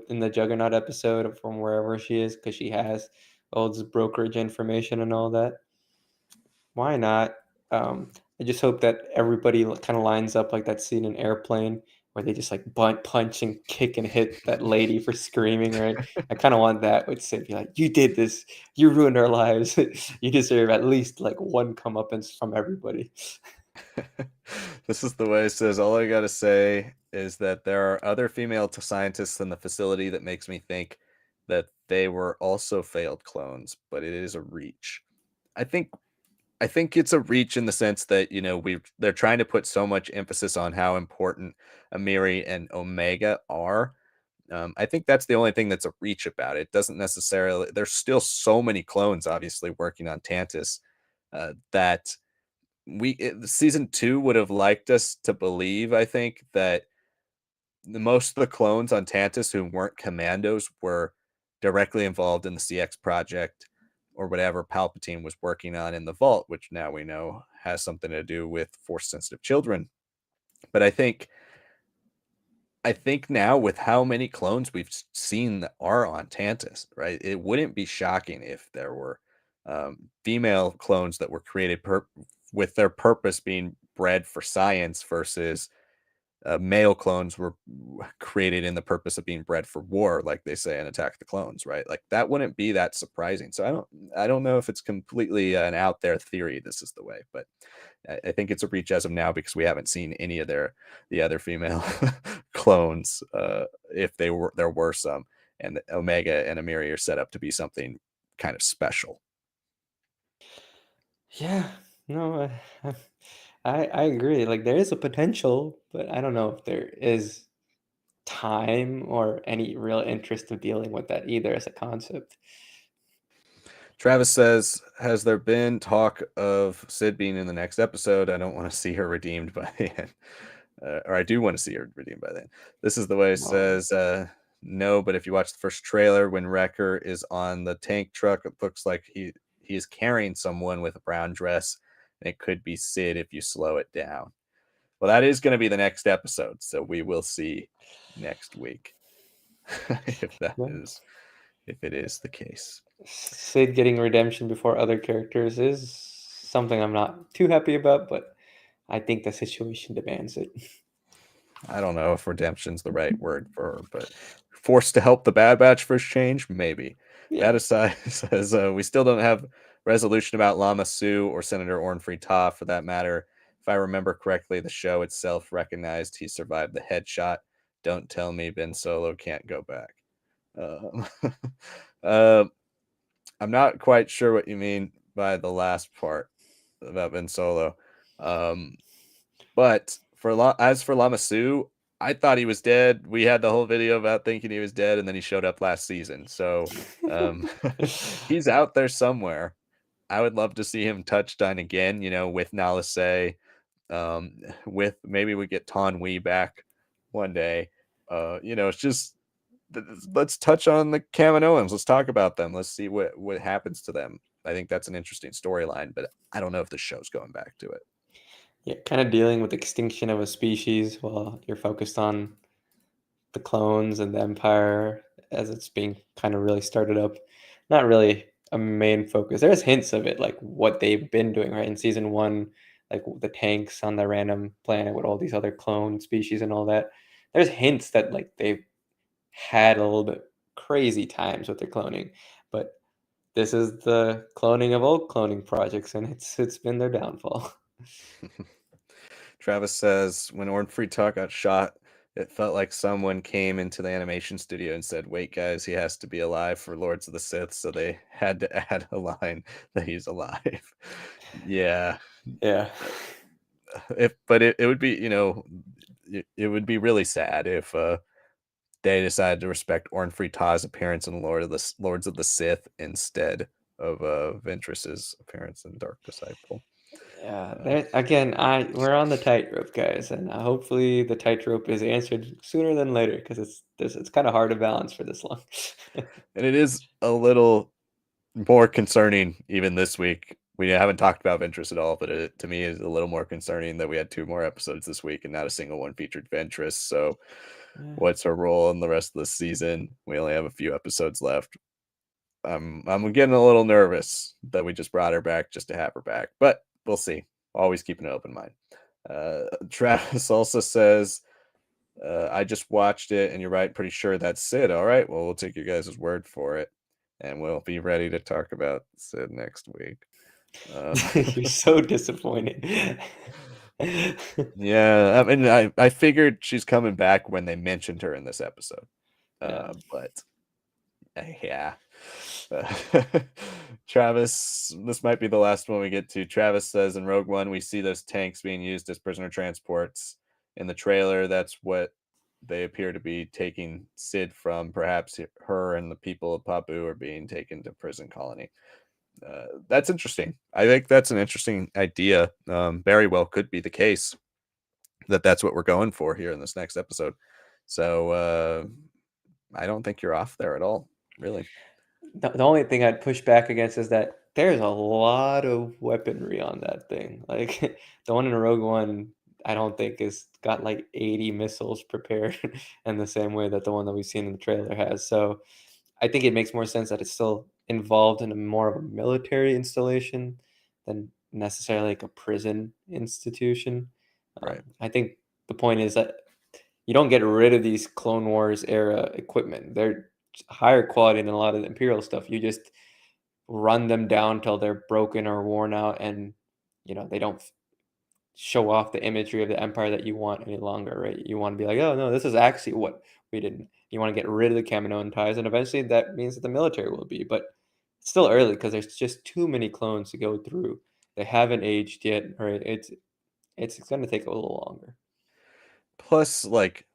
in the Juggernaut episode from wherever she is, because she has all this brokerage information and all that. Why not? I just hope that everybody kind of lines up like that scene in Airplane where they just like bunt, punch, and kick and hit that lady for screaming, right? I kind of want that with Sid. Be like, you did this. You ruined our lives. You deserve at least like one comeuppance from everybody. This is the way it says. All I gotta say is that there are other female scientists in the facility that makes me think that they were also failed clones, but it is a reach. I think I think it's a reach in the sense that, they're trying to put so much emphasis on how important Emerie and Omega are. I think that's the only thing that's a reach about it. It doesn't necessarily, there's still so many clones obviously working on Tantus that season 2 would have liked us to believe, I think, that most of the clones on Tantus who weren't commandos were directly involved in the CX project or whatever Palpatine was working on in the vault, which now we know has something to do with force sensitive children. But I think now with how many clones we've seen that are on Tantus, right? It wouldn't be shocking if there were female clones that were created with their purpose being bred for science versus male clones were created in the purpose of being bred for war, like they say in Attack of the Clones, right? Like that wouldn't be that surprising. So I don't know if it's completely an out there theory. This is the way, but I think it's a reach as of now because we haven't seen any of the other female clones. If there were some, and Omega and Amiri are set up to be something kind of special. Yeah, no, I agree. Like there is a potential, but I don't know if there is time or any real interest of dealing with that either as a concept. Travis says, "Has there been talk of Sid being in the next episode? I don't want to see her redeemed by the end, or I do want to see her redeemed by then." This is the way it Oh, says, "No, but if you watch the first trailer, when Wrecker is on the tank truck, it looks like he is carrying someone with a brown dress, and it could be Sid if you slow it down." Well, that is going to be the next episode, so we will see next week if that yeah. is if it is the case. Sid getting redemption before other characters is something I'm not too happy about, but I think the situation demands it. I don't know if redemption's the right word for her, but forced to help the Bad Batch first change, maybe. Yeah. That aside, says we still don't have resolution about Lama Su or Senator Ornfree Ta, for that matter. If I remember correctly, the show itself recognized he survived the headshot. Don't tell me Ben Solo can't go back. Um, uh, I'm not quite sure what you mean by the last part about Ben Solo. Um, but as for Lamasu, I thought he was dead. We had the whole video about thinking he was dead, and then he showed up last season. So um, he's out there somewhere. I would love to see him touchdown again. With Nalase, with maybe we get Ton Wee back one day. It's just let's touch on the Kaminoans. Let's talk about them. Let's see what happens to them. I think that's an interesting storyline, but I don't know if the show's going back to it. Yeah, kind of dealing with extinction of a species while you're focused on the clones and the Empire as it's being kind of really started up. Not really a main focus. There's hints of it, like what they've been doing, right? In season one, like the tanks on the random planet with all these other clone species and all that. There's hints that like they've had a little bit crazy times with their cloning, but this is the cloning of old cloning projects, and it's been their downfall. Travis says when Orn Free Talk got shot, it felt like someone came into the animation studio and said, "Wait, guys, he has to be alive for Lords of the Sith," so they had to add a line that he's alive. Yeah, Yeah. it would be it would be really sad if they decided to respect Orn Free Ta's appearance in Lords of the Sith instead of Ventress's appearance in Dark Disciple. Yeah, Uh, there again, we're on the tightrope, guys, and hopefully the tightrope is answered sooner than later because it's kind of hard to balance for this long. and it is a little more concerning even this week. We haven't talked about Ventress at all, but it to me is a little more concerning that we had 2 more episodes this week and not a single one featured Ventress. So, Yeah. what's her role in the rest of the season? We only have a few episodes left. I'm getting a little nervous that we just brought her back just to have her back, but we'll see. Always keeping an open mind. Travis also says, "I just watched it, and you're right. Pretty sure that's Sid. All right. Well, we'll take you guys' word for it, and we'll be ready to talk about Sid next week." Uh, You're so disappointed. yeah, I mean, I figured she's coming back when they mentioned her in this episode, Yeah. but yeah. Uh, Travis, this might be the last one we get to. Travis says in Rogue One, we see those tanks being used as prisoner transports. In the trailer, that's what they appear to be taking Sid from. Perhaps her and the people of Pabu are being taken to prison colony. That's interesting. I think that's an interesting idea. Very well could be the case that that's what we're going for here in this next episode. So I don't think you're off there at all, really. The only thing I'd push back against is that there's a lot of weaponry on that thing. Like the one in Rogue One, I don't think is got like 80 missiles prepared in the same way that the one that we've seen in the trailer has. So I think it makes more sense that it's still involved in a more of a military installation than necessarily like a prison institution. Right. I think the point is that you don't get rid of these Clone Wars era equipment. They're higher quality than a lot of the Imperial stuff. You just run them down till they're broken or worn out, and they don't show off the imagery of the Empire that you want any longer, right? You want to be like, oh no, this is actually what we didn't. You want to get rid of the Kaminoan ties, and eventually that means that the military will be. But it's still early because there's just too many clones to go through. They haven't aged yet, right? It's gonna take a little longer. Plus, like,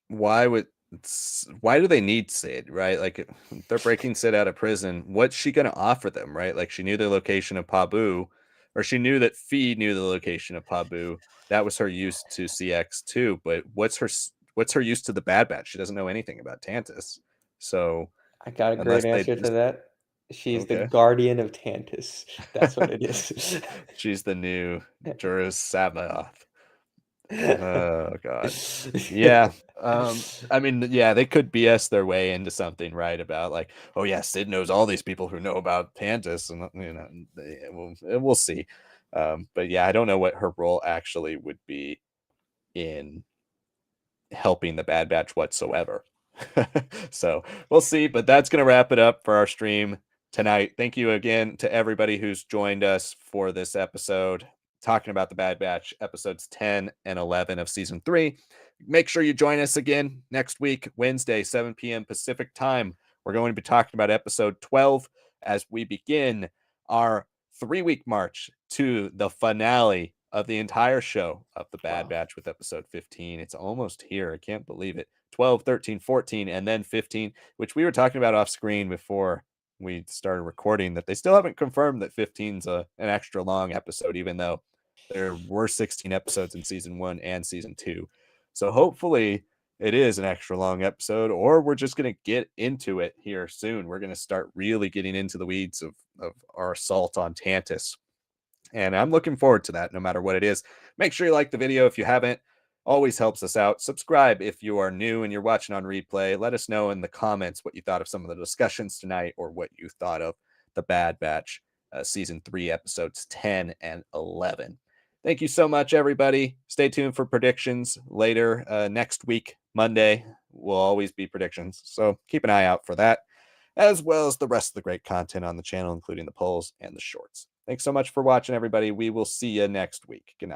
why do they need Sid, right? Like, they're breaking Sid out of prison. What's she gonna offer them, right? Like, she knew the location of Pabu, or she knew that Fee knew the location of Pabu. That was her use to CX2, but what's her use to the Bad Batch? She doesn't know anything about Tantus. So I got a great unless they answer to just that. She's the okay. guardian of Tantus. That's what it is. She's the new Juris Sabaoth. Oh god. Yeah. I mean, yeah, they could BS their way into something, right? About like, oh yeah, Sid knows all these people who know about Tantus, and we'll see. But yeah, I don't know what her role actually would be in helping the Bad Batch whatsoever. So we'll see, but that's going to wrap it up for our stream tonight. Thank you again to everybody who's joined us for this episode, talking about the Bad Batch episodes 10 and 11 of season 3. Make sure you join us again next week, Wednesday, 7 p.m. Pacific time. We're going to be talking about episode 12 as we begin our 3-week march to the finale of the entire show of the Bad Wow. Batch with episode 15. It's almost here. I can't believe it. 12, 13, 14, and then 15, which we were talking about off screen before we started recording, that they still haven't confirmed that 15's an extra long episode, even though there were 16 episodes in season 1 and season 2. So hopefully it is an extra long episode, or we're just going to get into it here soon. We're going to start really getting into the weeds of our assault on Tantus. And I'm looking forward to that no matter what it is. Make sure you like the video if you haven't. Always helps us out. Subscribe if you are new and you're watching on replay. Let us know in the comments what you thought of some of the discussions tonight, or what you thought of the Bad Batch season 3 episodes 10 and 11. Thank you so much, everybody. Stay tuned for predictions later next week, Monday. Will always be predictions, so keep an eye out for that, as well as the rest of the great content on the channel, including the polls and the shorts. Thanks so much for watching, everybody. We will see you next week. Good night.